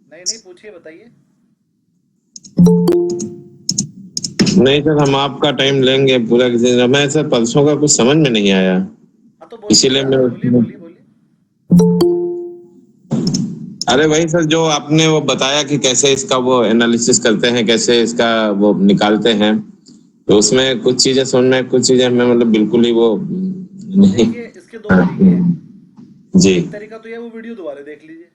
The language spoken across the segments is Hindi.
नहीं नहीं, पूछिए, बताइए। नहीं सर, हम आपका टाइम लेंगे पूरा किसी दिन। मैं सर परसों का कुछ समझ में नहीं आया, हाँ तो बोलिए इसीलिए ना, मैं बोलिए बोलिए बोलिए। अरे वही सर जो आपने वो बताया कि कैसे इसका वो एनालिसिस करते हैं, कैसे इसका वो निकालते हैं, तो उसमें कुछ चीजें समझ में, कुछ चीजें हमें मतलब बिल्कुल ही वो नहीं। देखिए, इसके दो तरीके हैं। जी। एक तरीका तो ये, वो वीडियो दोबारा देख लीजिए,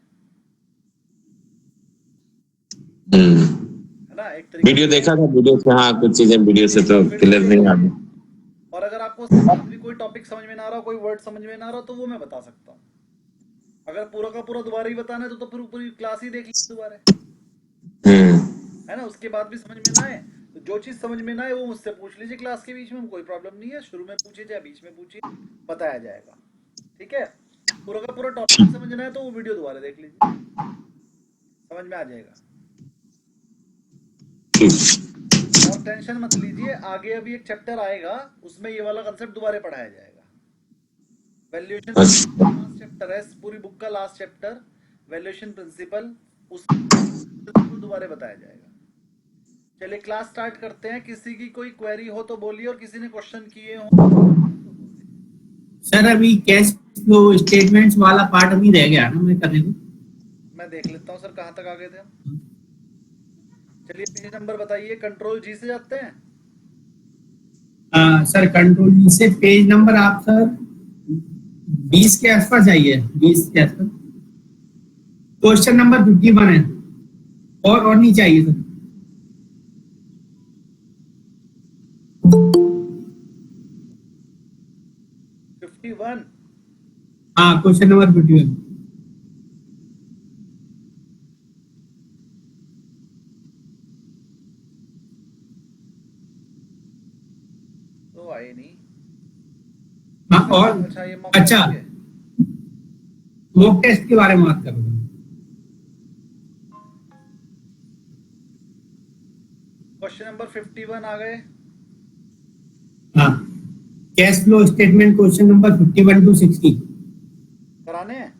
हम्म। है ना। एक तरीका तो वीडियो ये है। देखा था, वीडियो से हाँ कुछ चीजें वीडियो से एक तो बार फिर से क्लियर देख नहीं आ लीजिए। रही। और अगर आपको उसके बाद भी कोई टॉपिक समझ में ना आ रहा, कोई वर्ड समझ में ना आ रहा, तो वो मैं बता सकता हूँ। अगर पूरा का पूरा दोबारा ही बताना है तो पूरी पूरी क्लास ही देख लीजिए दोबारा, हम्म। है ना। उसके बाद भी समझ में ना आए तो जो चीज़ समझ में ना आए वो मुझसे पूछ लीजिए क्लास के बीच में, कोई प्रॉब्लम नहीं है। शुरू में पूछिए चाहे बीच में पूछिए, बताया जाएगा। ठीक है। पूरा का पूरा टॉपिक समझना है तो वो वीडियो दोबारा देख लीजिए, समझ में आ जाएगा। और टेंशन मत लीजिए, आगे अभी एक चैप्टर आएगा, उसमें ये वाला कंसेप्ट दोबारा पढ़ाया जाएगा। वैल्यूएशन अच्छा। लास्ट चैप्टर है पूरी बुक का, लास्ट चैप्टर वैल्यूएशन प्रिंसिपल, उसको दोबारा बताया जाएगा। चलिए क्लास स्टार्ट करते हैं। किसी की कोई क्वेरी हो तो बोलिए, और किसी ने क्वेश्चन किए हो तो बोल दीजिए। सर अभी कैश फ्लो स्टेटमेंट्स वाला पार्ट अभी रह गया ना, मैं करने को। मैं देख लेता हूँ सर, कहाँ तक आ गए थे हम। चलिए पेज नंबर बताइए, कंट्रोल जी से जाते हैं। सर कंट्रोल जी से पेज नंबर आप सर 20 के आसपास आइए, 20 के आसपास। क्वेश्चन नंबर 51 है, और नहीं चाहिए सर। 51। हाँ क्वेश्चन नंबर 51। तो आए नहीं। हाँ अच्छा और अच्छा, ये मॉक अच्छा, टेस्ट के। मॉक टेस्ट के बारे में बात कर रहे हैं। क्वेश्चन नंबर 51 आ गए। हाँ, cash flow statement question number 51 to 60 कराने हैं।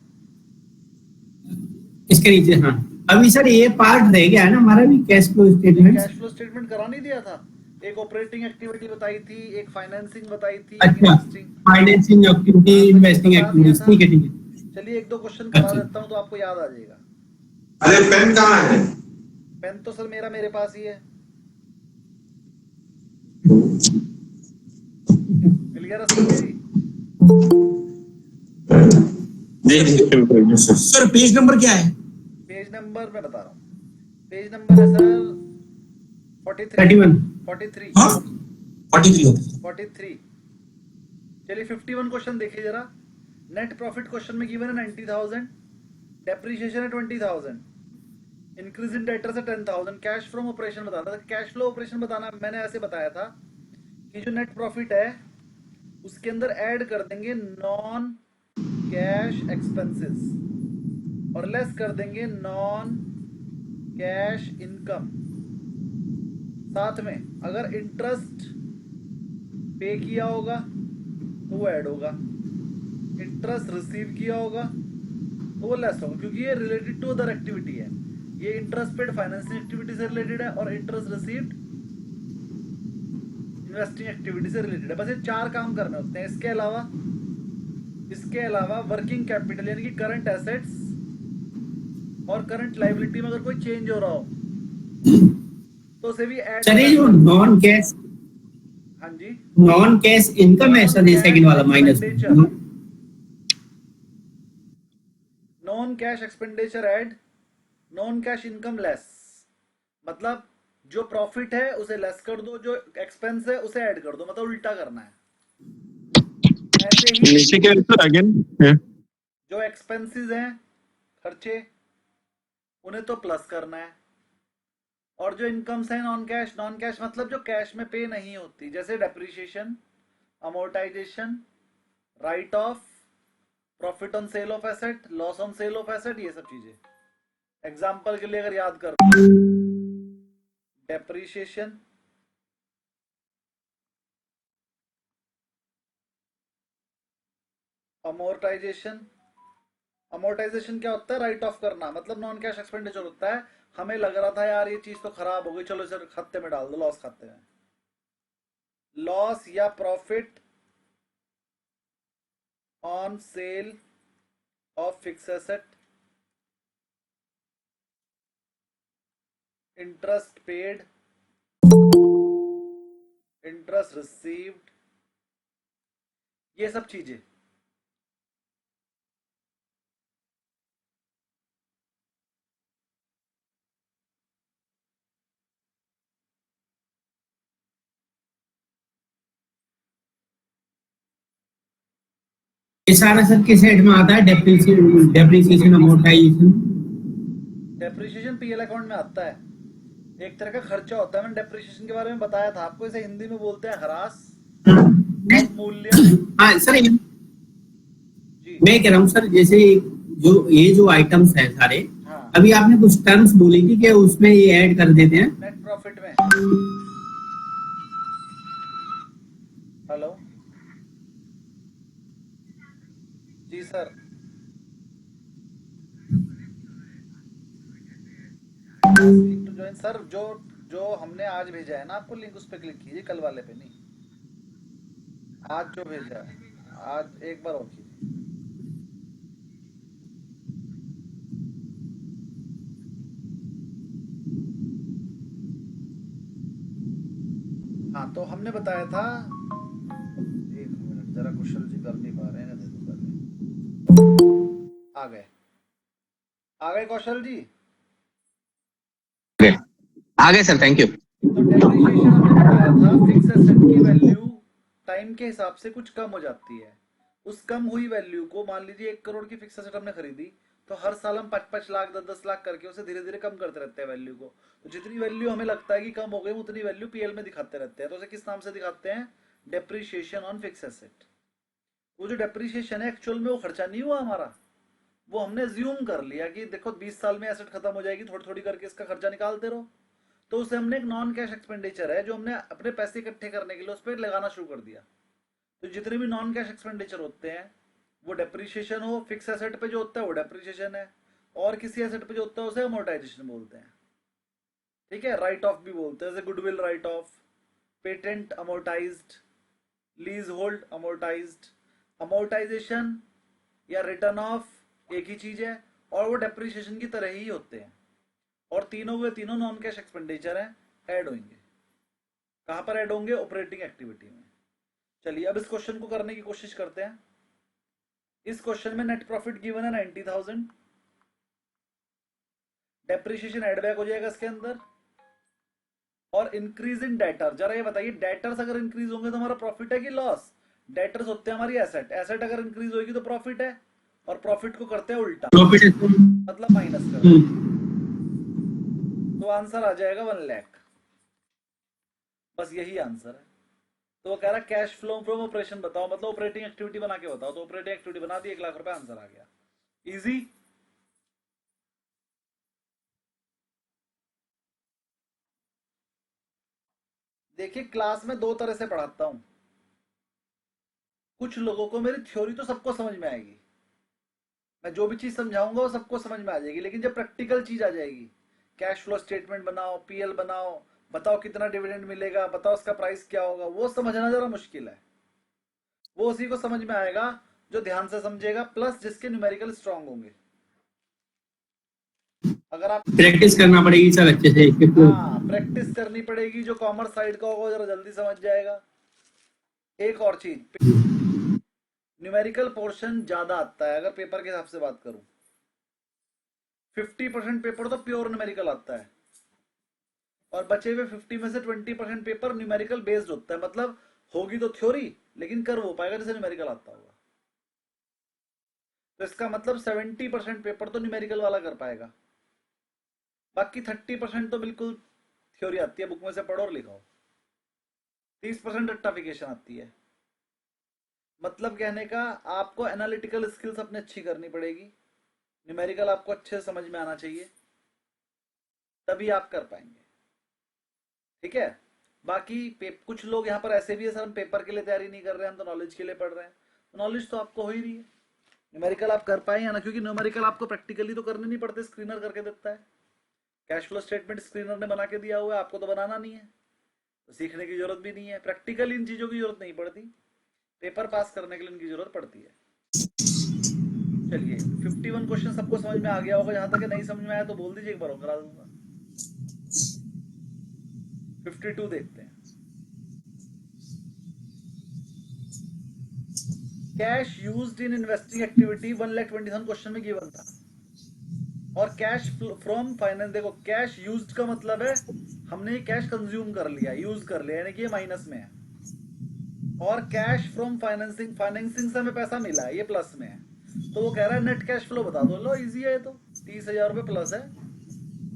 इसके नीचे। हाँ अभी सर ये पार्ट रह गया है ना हमारा भी, कैश फ्लो नहीं, स्टेटमेंट। कैश फ्लो स्टेटमेंट करा नहीं दिया था। एक ऑपरेटिंग एक्टिविटी बताई थी, एक फाइनेंसिंग बताई थी, एक अच्छा, इन्वेस्टिंग। फाइनेंसिंग एक्टिविटी, हाँ तो ये इन्वेस्टिंग बता दिया एक्टिविटीज, था। ठीक है ठीक है। चलिए एक दो क्वेश्चन करा अच्छा देता हूँ तो आपको याद आ जाएगा। अरे पेन कहाँ है? पेन तो सर मेरे पास ही है। मिल गया रसलंगे जी। जी जी सर पेज नंबर क्या है? पेज नंबर मैं बता रहा हूँ। पेज नंबर है सर 43। 31। 43। हाँ 43 होता है। 43। चलिए 51 क्वेश्चन देखिए जरा। नेट प्रॉफिट क्वेश्चन में गिवन है 90,000, डेप्रीशिएशन है 20,000, इंक्रीज इन डेटर से 10,000, कैश फ्रॉम ऑपरेशन बताना था। कैश फ्लो ऑपरेशन बताना मैंने ऐसे बताया था कि जो नेट प्रॉफिट है उसके अंदर ऐड कर देंगे नॉन कैश एक्सपेंसेस, और लेस कर देंगे नॉन कैश इनकम। साथ में अगर इंटरेस्ट पे किया होगा तो वो ऐड होगा, इंटरेस्ट रिसीव किया होगा तो वो लेस होगा, क्योंकि ये रिलेटेड टू अदर एक्टिविटी है। ये इंटरेस्ट पेड फाइनेंसिंग एक्टिविटी से रिलेटेड है, और इंटरेस्ट रिसीव्ड इन्वेस्टिंग एक्टिविटी से रिलेटेड है। बस ये चार काम करने होते हैं। इसके अलावा वर्किंग कैपिटल यानी कि करंट एसेट्स और करंट लाइबिलिटी में अगर कोई चेंज हो रहा हो तो उसे भी ऐड सर ये बैक जो कर देंगे। नॉन कैश, हाँ जी। नॉन कैश इनकम है नॉन सर, ये सेकंड कैश वाला minus. Expenditure, non cash expenditure add, non cash income less. मतलब जो प्रॉफिट है उसे लेस कर दो, जो एक्सपेंस है उसे ऐड कर दो, मतलब उल्टा करना है। ऐसे ही नीचे क्या है सर अगेन? जो एक्सपेंसेस हैं, खर्चे, उन्हें तो प्लस करना है। और जो इनकम्स हैं नॉन कैश मतलब जो कैश में पे नहीं होती, जैसे depreciation, amortisation, right of, profit on sale of asset, loss on sale of asset, ये सब चीजें। एग्जाम्पल के लिए अगर याद कर लो, डेप्रिसिएशन, अमोर्टाइजेशन, अमोर्टाइजेशन क्या होता है? राइट ऑफ करना, मतलब नॉन कैश एक्सपेंडिचर होता है। हमें लग रहा था यार ये चीज तो खराब हो गई, चलो इसे खाते में डाल दो, लॉस खाते में। लॉस या profit on sale of fix asset, interest paid, interest received, ये सब चीजें। ये सारा सर किस हेड में आता है? Depreciation amortisation. Depreciation PL account में आता है, एक तरह का खर्चा होता है। मैंने डेप्रिसिएशन के बारे में बताया था आपको, इसे हिंदी में बोलते हैं ह्रास, अवमूल्यन। हाँ सर, जी मैं कह रहा हूँ सर, जैसे जो आइटम्स है सारे, हाँ, अभी आपने कुछ टर्म्स बोली थी कि उसमें ये ऐड कर देते हैं नेट प्रॉफिट में। Hello ji sir, click to join sir. जो जो हमने आज भेजा है ना आपको लिंक, उस पर क्लिक कीजिए, कल वाले पे नहीं, आज जो भेजा है, आज एक बार और कीजिए। हाँ, तो हमने बताया था, एक मिनट जरा, कुशल जी कर नहीं पा रहे हैं, देखो कर रहे, आ गए कौशल जी। आ गए सर, थैंक यू। तो डेप्रिसिएशन हमने बताया था, फिक्स एसेट की वैल्यू टाइम के हिसाब से कुछ कम हो जाती है। उस कम हुई वैल्यू को, मान लीजिए 1 करोड़ की फिक्स एसेट हमने खरीदी, तो हर साल हम 5-5 लाख 10-10 लाख करके उसे धीरे धीरे कम करते रहते हैं वैल्यू को। तो जितनी वैल्यू हमें लगता है कि कम हो गई, उतनी वैल्यू पीएल में दिखाते रहते हैं। तो उसे किस नाम से दिखाते हैं? Depreciation on fix asset. वो जो डेप्रिसिएशन है, एक्चुअल में वो खर्चा नहीं हुआ हमारा, वो हमने ज्यूम कर लिया कि देखो 20 साल में एसेट खत्म हो जाएगी, थोड़ी थोड़ी करके इसका खर्चा निकालते रहो। तो उसे हमने एक नॉन कैश एक्सपेंडिचर है जो हमने अपने पैसे इकट्ठे करने के लिए उस पर लगाना शुरू कर दिया। तो जितने भी नॉन कैश एक्सपेंडिचर होते हैं, वो डेप्रिसिएशन हो, फिक्स एसेट पे जो होता है वो डेप्रिसिएशन है, और किसी एसेट पे जो होता है उसे अमोर्टाइजेशन बोलते हैं। ठीक है, राइट ऑफ भी बोलते हैं, जैसे goodwill right of, patent amortised, lease hold amortised. Amortisation या रिटर्न ऑफ एक ही चीज है, और वो डेप्रिसिएशन की तरह ही होते हैं, और तीनों के तीनों नॉन कैश एक्सपेंडिचर हैं, ऐड होंगे। कहां पर ऐड होंगे? ऑपरेटिंग एक्टिविटी में। चलिए अब इस क्वेश्चन को करने की कोशिश करते हैं। इस क्वेश्चन में नेट प्रॉफिट गिवन है 90,000, डेप्रिसिएशन एड बैक हो जाएगा इसके अंदर, और इंक्रीज इन डेटर। जरा ये बताइए, डेटर्स अगर इंक्रीज होंगे तो हमारा प्रॉफिट है कि लॉस? डेटर्स होते हैं हमारी एसेट, एसेट अगर इंक्रीज होगी तो प्रॉफिट है, और प्रॉफिट को करते हैं उल्टा, प्रॉफिट। मतलब माइनस करते हैं। तो आंसर आ जाएगा 1 लाख, बस यही आंसर है। तो वो कह रहा है कैश फ्लो फ्रॉम ऑपरेशन बताओ, मतलब ऑपरेटिंग एक्टिविटी बना के बताओ। तो ऑपरेटिंग एक्टिविटी बना दी, 1 लाख रुपए, आंसर आ गया। इजी। देखिए क्लास में 2 तरह से पढ़ाता हूं। कुछ लोगों को मेरी थ्योरी तो सबको समझ में आएगी, मैं जो भी चीज समझाऊंगा वो सबको समझ में आ जाएगी, लेकिन जब प्रैक्टिकल चीज आ जाएगी, कैश फ्लो स्टेटमेंट बनाओ, पीएल बनाओ, बताओ कितना डिविडेंड मिलेगा, बताओ उसका प्राइस क्या होगा, वो समझना जरा मुश्किल है। वो उसी को समझ में आएगा जो ध्यान से समझेगा, प्लस जिसके न्यूमेरिकल स्ट्रांग होंगे। अगर आप प्रैक्टिस करना पड़ेगी सर अच्छे से। हाँ, प्रैक्टिस करनी पड़ेगी। जो कॉमर्स साइड का होगा वो जरा जल्दी समझ जाएगा। एक और चीज, न्यूमेरिकल पोर्शन ज्यादा आता है अगर पेपर के हिसाब से बात करूं। 50% पेपर तो प्योर न्यूमेरिकल आता है, और बचे हुए 50 में से 20% पेपर न्यूमेरिकल बेस्ड होता है। मतलब होगी तो थ्योरी, लेकिन कर वो पाएगा जैसे न्यूमेरिकल आता होगा। तो इसका मतलब 70% पेपर तो न्यूमेरिकल वाला कर पाएगा, बाकी 30% तो बिल्कुल थ्योरी आती है, बुक में से पढ़ो और लिखो। 30% रट्टाफिकेशन आती है। मतलब कहने का, आपको एनालिटिकल स्किल्स अपने अच्छी करनी पड़ेगी, न्यूमेरिकल आपको अच्छे से समझ में आना चाहिए, तभी आप कर पाएंगे। ठीक है। बाकी कुछ लोग यहाँ पर ऐसे भी है, सर हम पेपर के लिए तैयारी नहीं कर रहे हैं, हम तो नॉलेज के लिए पढ़ रहे हैं। तो नॉलेज तो आपको हो ही रही है, न्यूमेरिकल आप कर पाए या ना, क्योंकि न्यूमेरिकल आपको प्रैक्टिकली तो करने नहीं पड़ते, स्क्रीनर करके देता है। कैश फ्लो स्टेटमेंट स्क्रीनर ने बना के दिया हुआ है, आपको तो बनाना नहीं है, तो सीखने की जरूरत भी नहीं है। प्रैक्टिकल इन चीजों की जरूरत नहीं पड़ती, पेपर पास करने के लिए इनकी जरूरत पड़ती है। चलिए 51 क्वेश्चन सबको समझ में आ गया होगा, जहां तक नहीं समझ में आया तो बोल दीजिए, एक बार और करा दूंगा। 52 देखते हैं। Cash used in investing activity 1,20,000 question में गिवन था। और कैश फ्रॉम फाइनेंस, देखो कैश यूज्ड का मतलब है हमने कैश कंज्यूम कर लिया, यूज कर लिया, यानी कि ये माइनस में है। और कैश फ्रॉम फाइनेंसिंग, फाइनेंसिंग से हमें पैसा मिला है, ये प्लस में है। तो वो कह रहा है नेट कैश फ्लो बता दो। लो इजी है, ये तो 30,000 रुपये प्लस है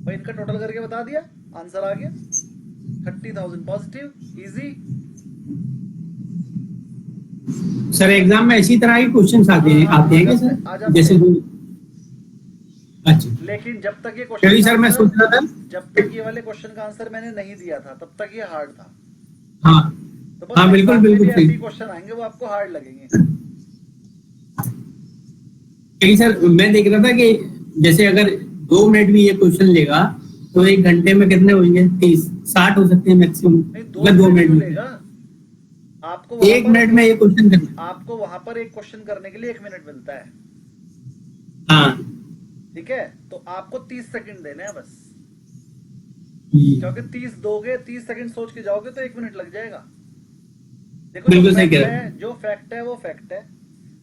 भाई, इनका टोटल करके बता दिया, आंसर आ गया 30,000 पॉजिटिव, इजी। सर एग्जाम में इसी तरह के क्वेश्चन आते हैं क्या सर? जैसे अच्छा, लेकिन जब तक ये क्योंकि सर मैं सोच रहा था, जब तक ये वाले क्वेश्चन का आंसर मैंने नहीं दिया था तब तक ये हार्ड था। हाँ तो बस हाँ बिल्कुल बिल्कुल ऐसे क्वेश्चन आएंगे वो आपको हार्ड लगेंगे। क्योंकि सर मैं देख रहा था कि जैसे अगर 2 मिनट भी ये क्वेश्चन लेगा तो 1 घंटे में कितने होंगे? 30-60 हो सकते हैं मैक्सिमम। नहीं, 2 मिनट में लेगा आपको, 1 मिनट में ये क्वेश्चन करना। आपको वहां पर एक क्वेश्चन करने के लिए 1 मिनट मिलता है। हाँ ठीक है, तो आपको 30 सेकंड देने हैं बस, क्योंकि 30 दोगे, 30 सेकंड सोच के जाओगे तो 1 मिनट लग जाएगा। देखो बिल्कुल सही कह रहे हैं। जो फैक्ट है वो फैक्ट है।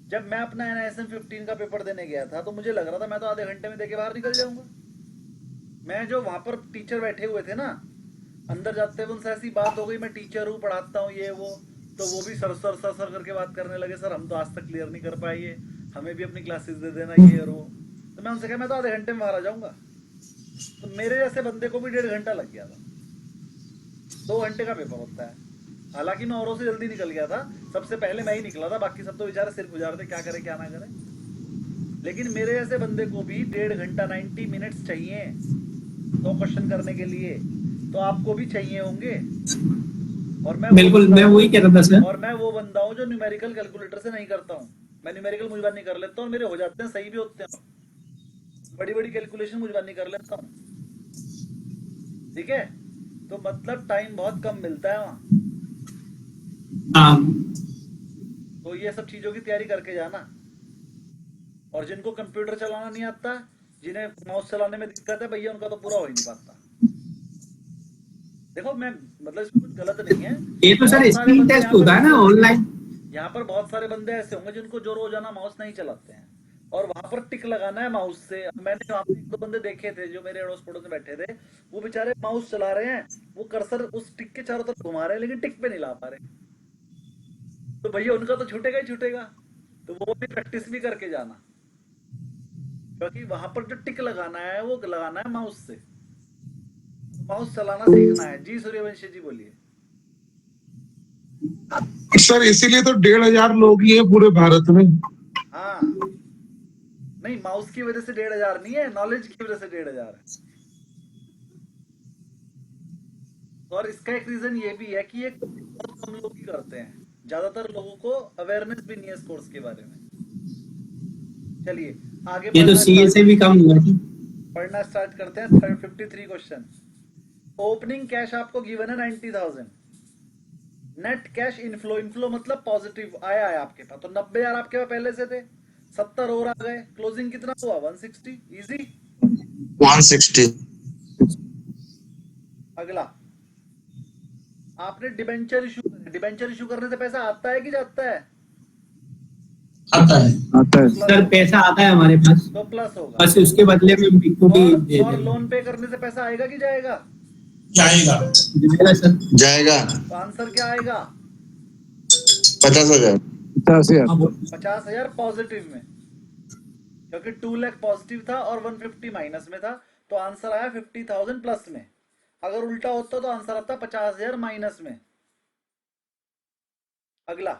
जब मैं अपना NISM 15 का पेपर देने गया था तो मुझे लग रहा था मैं तो आधे घंटे में देके बाहर निकल जाऊंगा। मैं जो वहां पर टीचर बैठे हुए थे ना, अंदर जाते हुए उनसे ऐसी बात हो गई, मैं टीचर हूँ, पढ़ाता हूँ, ये वो, तो वो भी सर सर सर सर करके बात करने लगे, सर हम तो आज तक क्लियर नहीं कर पाए, ये हमें भी अपनी क्लासेस दे देना, ये और वो। तो मैं उनसे कहा मैं तो आधे घंटे में बाहर आ जाऊंगा। तो मेरे जैसे बंदे को भी 1.5 घंटा लग गया था। 2 घंटे का पेपर होता है, हालांकि मैं औरों से जल्दी निकल गया था, सबसे पहले मैं ही निकला था, बाकी सब तो बेचारे सिर गुजार थे, क्या करे क्या ना करे। लेकिन मेरे जैसे बंदे को भी 1.5 घंटा 90 मिनट्स चाहिए 2 क्वेश्चन करने के लिए, तो आपको भी चाहिए होंगे। और मैं बिल्कुल, मैं वही कह रहा था सर। और मैं वो बंदा हूँ जो न्यूमेरिकल कैलकुलेटर से नहीं करता हूँ। मैं न्यूमेरिकल मुझबानी कर लेता हूँ, मेरे हो जाते हैं, सही भी होते हैं, बड़ी बड़ी कैलकुलेशन मुझबानी कर लेता हूँ। ठीक है, तो मतलब टाइम बहुत कम मिलता है वहाँ। हाँ तो ये सब चीजों की तैयारी करके जाना। और जिनको कंप्यूटर चलाना नहीं आता, जिन्हें माउस चलाने में दिक्कत है, भैया उनका तो पूरा हो ही नहीं पाता। देखो मैं मतलब इसमें कुछ गलत नहीं है, ये तो सर स्क्रीन टेस्ट होता है ना ऑनलाइन। यहाँ पर बहुत सारे बंदे ऐसे होंगे जिनको जो रोजाना माउस नहीं चलाते हैं, और वहां पर टिक लगाना है माउस से। मैंने वहां पर 1-2 बंदे देखे थे जो मेरे अड़ोस पड़ोस में बैठे थे, वो बेचारे माउस चला रहे हैं, वो कर्सर उस टिक के चारों तरफ घुमा रहे हैं, लेकिन टिक पे नहीं ला पा रहे। तो भैया उनका तो छूटेगा ही छूटेगा। तो वो भी प्रैक्टिस भी करके जाना, क्योंकि वहां पर जो टिक लगाना है वो लगाना है माउस से, माउस चलाना सीखना है। जी सूर्यवंशी जी बोलिए। सर इसीलिए तो 1,500 लोग ही हैं पूरे भारत में। हाँ, नहीं माउस की वजह से 1,500 नहीं है, नॉलेज की वजह से 1,500 है। और इसका एक रीजन ये भी है कि ये बहुत कम लोग ही करते हैं, ज्यादातर लोगों को अवेयरनेस भी नहीं है इस कोर्स के बारे में। चलिए आगे ये तो सीए से भी कम हुआ है। पढ़ना स्टार्ट करते हैं। 53 क्वेश्चन। ओपनिंग कैश आपको गिवन है 90,000। नेट कैश इनफ्लो, इनफ्लो मतलब पॉजिटिव आया है आपके पास, तो 90,000 आपके पास पहले से थे, 70 और आ गए, क्लोजिंग कितना हुआ? 160, इजी। 160। अगला, आपने डिबेंचर इशू, डिबेंचर इशू करने से पैसा आता है कि जाता है? आता है सर पैसा आता है हमारे पास, तो प्लस होगा। बस उसके बदले में इक्विटी दे और देंगे। लोन पे करने से पैसा आएगा कि जाएगा? जाएगा सर। जाएगा। तो आंसर क्या आएगा? 50,000। 50,000 पॉजिटिव में, क्योंकि 2 लाख पॉजिटिव था और 150 माइनस में था, तो आंसर आया 50,000 प्लस में। अगर उल्टा होता तो आंसर आता 50,000 माइनस में। अगला,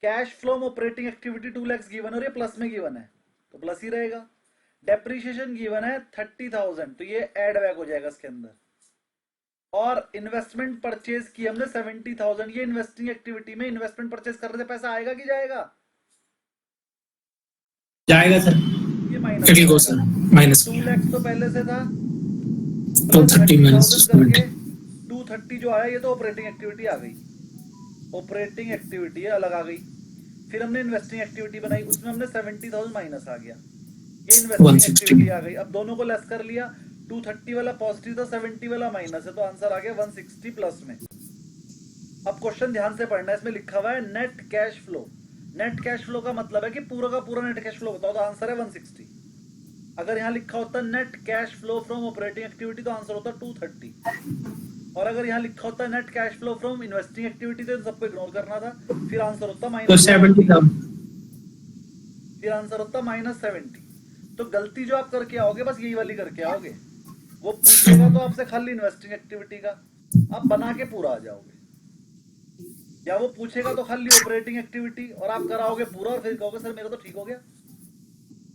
cash flow operating activity 2 lakh given और ये प्लस में गिवन है, तो प्लस ही रहेगा। डेप्रीशिएशन गिवन है 30,000, तो ये एड बैक हो जाएगा इसके अंदर। और इन्वेस्टमेंट परचेज की हमने 70,000, ये इन्वेस्टिंग एक्टिविटी में इन्वेस्टमेंट परचेज करने से पैसा आएगा कि जाएगा? जाएगा सर। ये minus it will go sir minus 2 lakh तो पहले से था, 230 minus 30,000 करके 230 जो आया ये तो ऑपरेटिंग एक्टिविटी आ गई, ऑपरेटिंग एक्टिविटी अलग आ गई। फिर हमने इन्वेस्टिंग एक्टिविटी बनाई, उसमें हमने 70,000 माइनस आ गया, ये इन्वेस्टिंग 160 एक्टिविटी आ गई। अब दोनों को लेस कर लिया, 230 वाला पॉजिटिव था, 70 वाला माइनस है, तो आंसर आ गया 160 प्लस में। अब क्वेश्चन ध्यान से पढ़ना है, इसमें लिखा हुआ है net cash flow. Net cash flow का मतलब है कि पूरा का पूरा नेट कैश फ्लो होता है, तो आंसर है 160। अगर यहाँ लिखा होता net cash flow from operating activity तो आंसर होता 230, और अगर यहाँ लिखा होता net cash flow from investing activity तो इन सबको इग्नोर करना था, फिर आंसर होता तो माइनस 70,000। फिर आंसर होता -70। तो गलती जो आप करके आओगे बस यही वाली करके आओगे, वो पूछेगा तो आपसे खाली इन्वेस्टिंग एक्टिविटी का, आप बना के पूरा आ जाओगे, या वो पूछेगा तो खाली ऑपरेटिंग एक्टिविटी और आप कराओगे पूरा और फिर कहोगे सर मेरा तो ठीक हो गया,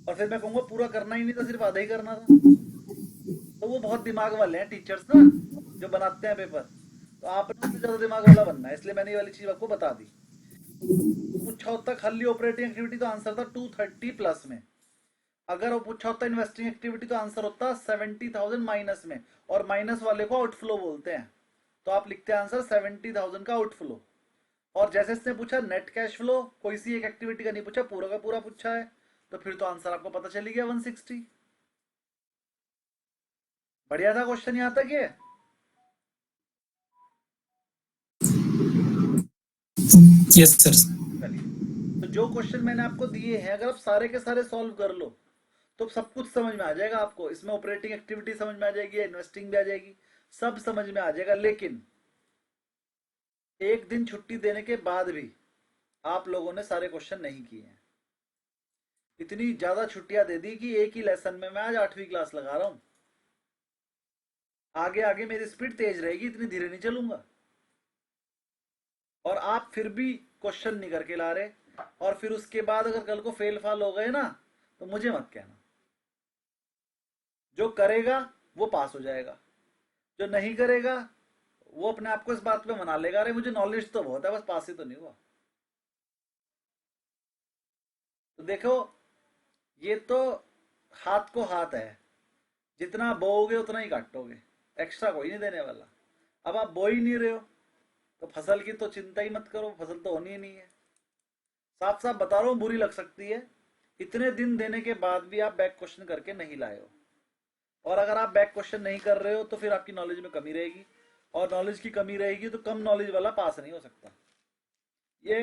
और फिर मैं कहूंगा पूरा करना ही नहीं था, सिर्फ आधा ही करना था। तो वो बहुत दिमाग वाले हैं टीचर्स ना जो बनाते हैं पेपर, तो आपने उससे ज्यादा दिमाग वाला बनना है, इसलिए मैंने ये वाली चीज आपको बता दी। पूछा होता खाली ऑपरेटिंग एक्टिविटी तो आंसर था 230 प्लस में, अगर वो पूछा होता इन्वेस्टिंग एक्टिविटी तो आंसर होता 70,000 माइनस में, और माइनस वाले को आउटफ्लो बोलते हैं, तो आप लिखते हैं आंसर 70,000 का आउटफ्लो। और जैसे इसने पूछा नेट कैश फ्लो, कोई सी एक एक्टिविटी का नहीं पूछा, पूरा का पूरा पूछा है, तो फिर तो आंसर आपको पता चली गया 160। बढ़िया था क्वेश्चन यहां तक ये। Yes sir. चलिए, तो जो क्वेश्चन मैंने आपको दिए हैं अगर आप सारे के सारे सॉल्व कर लो तो सब कुछ समझ में आ जाएगा आपको, इसमें ऑपरेटिंग एक्टिविटी समझ में आ जाएगी, इन्वेस्टिंग भी आ जाएगी, सब समझ में आ जाएगा। लेकिन एक दिन छुट्टी देने के बाद भी आप लोगों ने सारे क्वेश्चन नहीं किए हैं, इतनी ज्यादा छुट्टियां दे दी कि एक ही लेसन में मैं आज 8वीं क्लास लगा रहा हूं। आगे आगे मेरी स्पीड तेज रहेगी, इतनी धीरे नहीं चलूंगा, और आप फिर भी क्वेश्चन नहीं करके ला रहे, और फिर उसके बाद अगर कल को फेल फाल हो गए ना तो मुझे मत कहना। जो करेगा वो पास हो जाएगा, जो नहीं करेगा वो अपने आप को इस बात पे मना लेगा, अरे मुझे नॉलेज तो बहुत है बस पास ही तो नहीं हुआ। तो देखो ये तो हाथ को हाथ है, जितना बोओगे उतना ही काटोगे, एक्स्ट्रा कोई नहीं देने वाला। अब आप बो ही नहीं रहे हो तो फसल की तो चिंता ही मत करो, फसल तो होनी ही नहीं है। साफ साफ बता रहा हूं, बुरी लग सकती है, इतने दिन देने के बाद भी आप बैक क्वेश्चन करके नहीं लाए हो, और अगर आप बैक क्वेश्चन नहीं कर रहे हो तो फिर आपकी नॉलेज में कमी रहेगी, और नॉलेज की कमी रहेगी तो कम नॉलेज वाला पास नहीं हो सकता। ये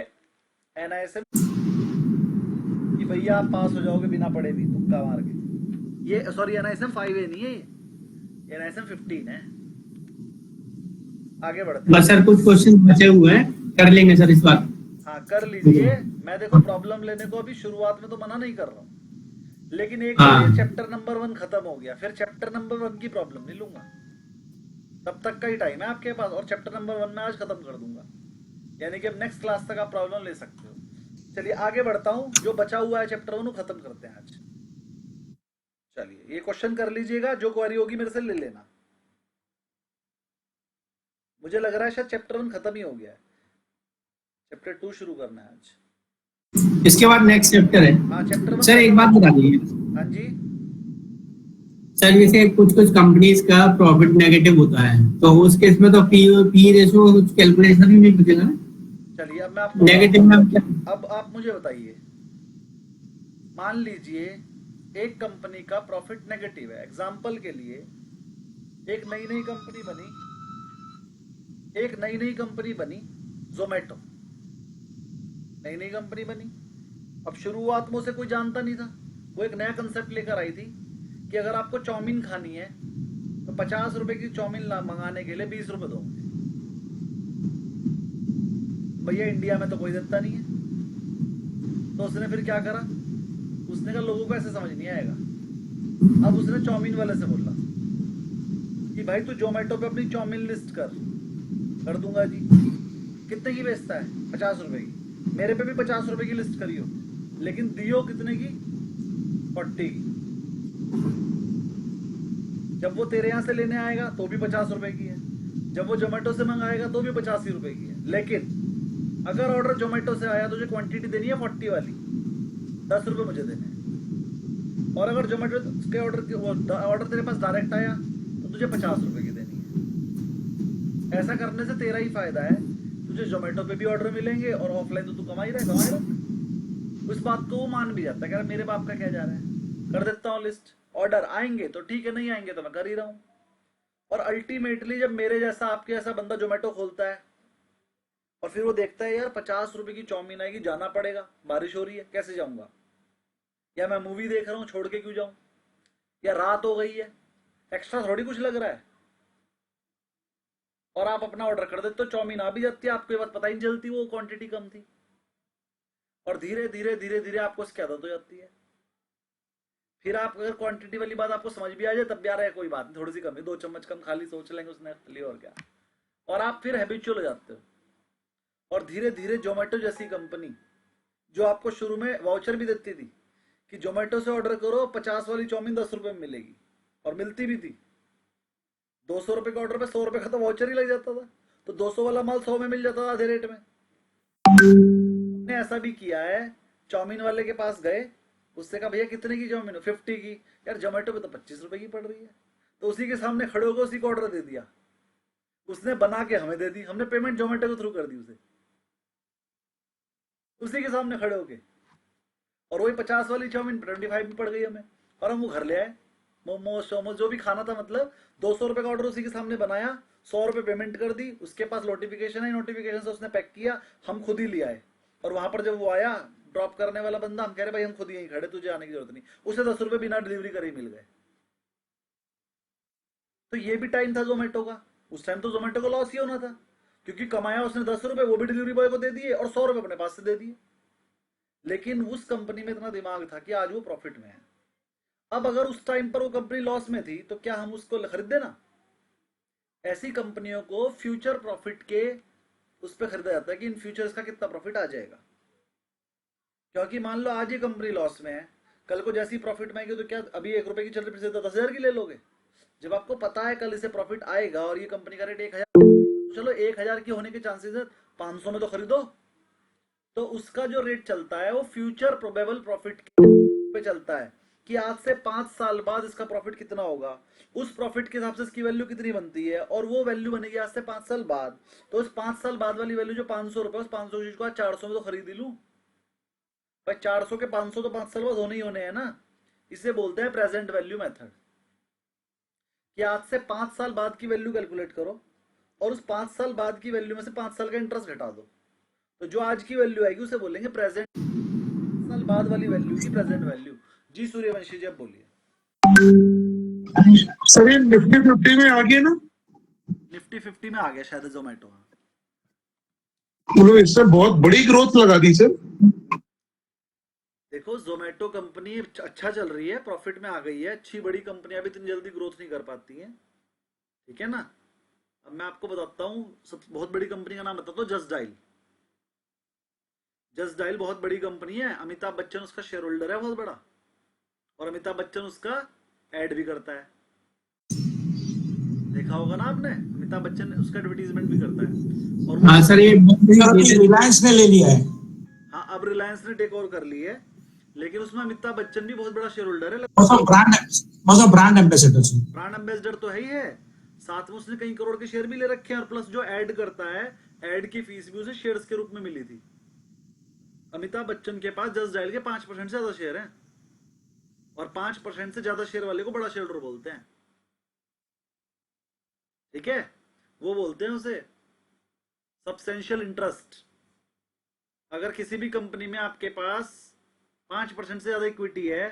एनआईएसएम कि भैया आप पास हो जाओगे बिना पढ़े भी तुक्का मार के, ये सॉरी एनआईएसएम 5A नहीं है, ये एनआईएसएम 15 है। आगे बढ़ते बस सर कुछ क्वेश्चन बचे हुए हैं, कर लेंगे सर इस बार। हाँ कर लीजिए, मैं देखो प्रॉब्लम लेने को अभी शुरुआत में तो मना नहीं कर रहा हूँ, लेकिन एक हाँ। चैप्टर नंबर 1 खत्म हो गया, फिर चैप्टर नंबर 1 की प्रॉब्लम नहीं लूंगा, तब तक का ही टाइम है आपके पास, और चैप्टर नंबर 1 में आज खत्म कर दूंगा, यानी कि अब नेक्स्ट क्लास तक आप प्रॉब्लम ले सकते हो। चलिए आगे बढ़ता हूँ, जो बचा हुआ है चैप्टर 1 खत्म करते हैं आज। चलिए ये क्वेश्चन कर लीजिएगा, जो क्वेरी होगी मेरे से ले लेना। मुझे लग रहा है शायद चैप्टर 1 खत्म ही हो गया है, चैप्टर 2 शुरू करना है आज। इसके बाद नेक्स्ट चैप्टर है। हाँ चैप्टर 1 सर एक बात बता दीजिए। हाँ जी सर जैसे कुछ कुछ कंपनीज का प्रॉफिट नेगेटिव होता है, तो उस केस में तो पी रेशो कुछ कैलकुलेशन ही नहीं बचेगा। चलिए अब मैं आपको नेगेटिव में अब आप मुझे बताइए, मान लीजिए एक कंपनी का प्रॉफिट नेगेटिव है, एग्जांपल के लिए एक नई नई कंपनी बनी जोमेटो, नई नई कंपनी बनी। अब शुरुआत में उसे कोई जानता नहीं था, वो एक नया कंसेप्ट लेकर आई थी कि अगर आपको चाउमीन खानी है तो 50 रुपए की चाउमीन मंगाने के लिए 20 रुपए दो। भैया इंडिया में तो कोई देता नहीं है, तो उसने फिर क्या करा, उसने कहा लोगों को ऐसे समझ नहीं आएगा। अब उसने चाउमीन वाले से बोला कि भाई तू जोमेटो पे अपनी चाउमीन लिस्ट कर दूंगा जी। कितने की बेचता है? 50 रुपए की। मेरे पे भी 50 रुपए की लिस्ट करियो, लेकिन दियो कितने की? 40 की। जब वो तेरे यहाँ से लेने आएगा तो भी 50 रुपए की है, जब वो जोमेटो से मंगाएगा तो भी 85 रुपए की है। लेकिन अगर ऑर्डर जोमेटो से आया तुझे क्वांटिटी देनी है 40 वाली, 10 रुपए मुझे देने हैं। और अगर जोमेटो के ऑर्डर तेरे पास डायरेक्ट आया तो तुझे 50 रुपए की देनी है। ऐसा करने से तेरा ही फायदा है, तुझे जोमेटो पे भी ऑर्डर मिलेंगे और ऑफलाइन तो तू कमा ही रहा। उस बात को वो मान भी जाता है कि मेरे बाप का क्या जा रहा है, कर देता हूँ लिस्ट, ऑर्डर आएंगे तो ठीक है, नहीं आएंगे तो मैं कर ही रहा हूँ। और अल्टीमेटली जब मेरे जैसा आपके जैसा बंदा जोमेटो खोलता है और फिर वो देखता है यार 50 रुपए की चाउमीन आएगी, जाना पड़ेगा, बारिश हो रही है कैसे जाऊंगा, या मैं मूवी देख रहा हूँ छोड़ के क्यों जाऊं, या रात हो गई है, एक्स्ट्रा थोड़ी कुछ लग रहा है, और आप अपना ऑर्डर कर देते तो चाउमीन आ भी जाती है, आपको ये बात पता ही नहीं चलती वो क्वांटिटी कम थी। और धीरे धीरे धीरे धीरे आपको इसकी आदत हो जाती है। फिर आप अगर क्वांटिटी वाली बात आपको समझ भी आ जाए तब भी आ रहा है कोई बात नहीं, थोड़ी सी कमी, 2 चम्मच कम खाली सोच लेंगे उसने लिए और क्या, और आप फिर हैबिचुअल हो जाते हो। और धीरे धीरे जोमेटो जैसी कंपनी जो आपको शुरू में वाउचर भी देती थी कि जोमेटो से ऑर्डर करो 50 वाली चाउमीन 10 रुपए में मिलेगी, और मिलती भी थी, 200 रुपए के ऑर्डर पे 100 रुपए का तो वाउचर ही लग जाता था, तो 200 वाला माल 100 में मिल जाता था आधे रेट में। हमने ऐसा भी किया है, चाउमीन वाले के पास गए, उससे कहा भैया कितने की चाउमीन, 50 की, यार जोमेटो पे तो 25 रुपए की पड़ रही है, तो उसी के सामने खड़े होकर उसी को ऑर्डर दे दिया, उसने बना के हमें दे दी, हमने पेमेंट जोमेटो के थ्रू कर दी उसे, उसी के सामने खड़े होके, और वही 50 वाली चाउमीन 25 में पड़ गई हमें, और हम वो घर ले आए, मोमोज शोमोज जो भी खाना था, मतलब 200 रुपए का ऑर्डर उसी के सामने बनाया, 100 रुपए पेमेंट कर दी, उसके पास नोटिफिकेशन आई, नोटिफिकेशन से उसने पैक किया, हम खुद ही ले आए, और वहां पर जब वो आया ड्रॉप करने वाला बंदा, हम कह रहे भाई हम खुद यहीं खड़े, तुझे आने की जरूरत नहीं, उसे 10 रुपए बिना डिलीवरी करे ही मिल गए। तो ये भी टाइम था जोमेटो का, उस टाइम तो जोमेटो को लॉस ही होना था, क्योंकि कमाया उसने 10 रुपए, वो भी डिलीवरी बॉय को दे दिए, और 100 रुपए अपने पास से दे दिए, लेकिन उस कंपनी में इतना दिमाग था कि आज वो प्रॉफिट में है। अब अगर उस टाइम पर वो कंपनी लॉस में थी तो क्या हम उसको खरीदे ना? ऐसी कंपनियों को फ्यूचर प्रॉफिट के उस पर खरीदा जाता है कि इन फ्यूचर इसका कितना प्रॉफिट आ जाएगा, क्योंकि मान लो आज ये कंपनी लॉस में है, कल को जैसी प्रॉफिट में आएगी तो क्या अभी 1 रुपए की चल रही है 10,000 की ले लोगे? जब आपको पता है कल इसे प्रॉफिट आएगा और ये कंपनी का रेट 1,000, तो चलो 1,000 की होने के चांसेस है, 500 में तो खरीदो, तो उसका जो रेट चलता है वो फ्यूचर प्रोबेबल प्रॉफिट पे चलता है कि आज से 5 साल बाद इसका प्रॉफिट कितना होगा, उस प्रॉफिट के हिसाब से इसकी वैल्यू कितनी बनती है, और वो वैल्यू बनेगी आज से 5 साल बाद, तो उस 5 साल बाद वाली वैल्यू जो 500 रुपए, उस 500 चीज को आज 400 में तो खरीद ही लूं भाई, 400 के 500 तो 5 साल बाद होने ही होने हैं ना। इसे बोलते हैं प्रेजेंट वैल्यू मेथड, कि आज से 5 साल बाद की वैल्यू कैलकुलेट करो और उस 5 साल बाद की वैल्यू में से 5 साल का इंटरेस्ट घटा दो, तो जो आज की वैल्यू आएगी उसे बोलेंगे प्रेजेंट, साल बाद वाली वैल्यू की प्रेजेंट वैल्यू। जी सूर्यवंशी जी, अब बोलिए। सर ये निफ्टी 50 में आ गया ना? निफ्टी 50 में आ गया शायद जोमेटो, मतलब इससे बहुत बड़ी ग्रोथ लगा दी सर। देखो जोमेटो कंपनी अच्छा चल रही है, प्रॉफिट में आ गई है, अच्छी बड़ी कंपनियां भी इतनी जल्दी ग्रोथ नहीं कर पाती हैं, ठीक है ना। अब मैं आपको बताता हूँ, सब बहुत बड़ी कंपनी का नाम बताता हूँ, जस्ट डायल। जस्ट डायल बहुत बड़ी कंपनी है, अमिताभ बच्चन उसका शेयर होल्डर है बहुत बड़ा, और अमिताभ बच्चन उसका एड भी करता है, देखा होगा ना आपने, अमिताभ बच्चन उसका एडवर्टीजमेंट भी करता है। और हाँ सर, ये रिलायंस ने ले लिया है। हाँ, अब रिलायंस ने टेक ओवर कर ली है, लेकिन उसमें अमिताभ बच्चन भी बहुत बड़ा शेयर होल्डर है, ब्रांड एम्बेसडर ब्रांड एम्बेसडर तो है ही है, साथ में उसने कई करोड़ के शेयर भी ले रखे हैं, और प्लस जो ऐड करता है, ऐड की फीस भी उसे शेयर्स के रूप में मिली थी। अमिताभ बच्चन के पास जस्ट डायल के 5% से ज्यादा शेयर हैं, और 5% से ज्यादा शेयर वाले को बड़ा शेयर होल्डर बोलते हैं, ठीक है, वो बोलते हैं उसे सब्सटेंशियल इंटरेस्ट। अगर किसी भी कंपनी में आपके पास 5% से ज्यादा इक्विटी है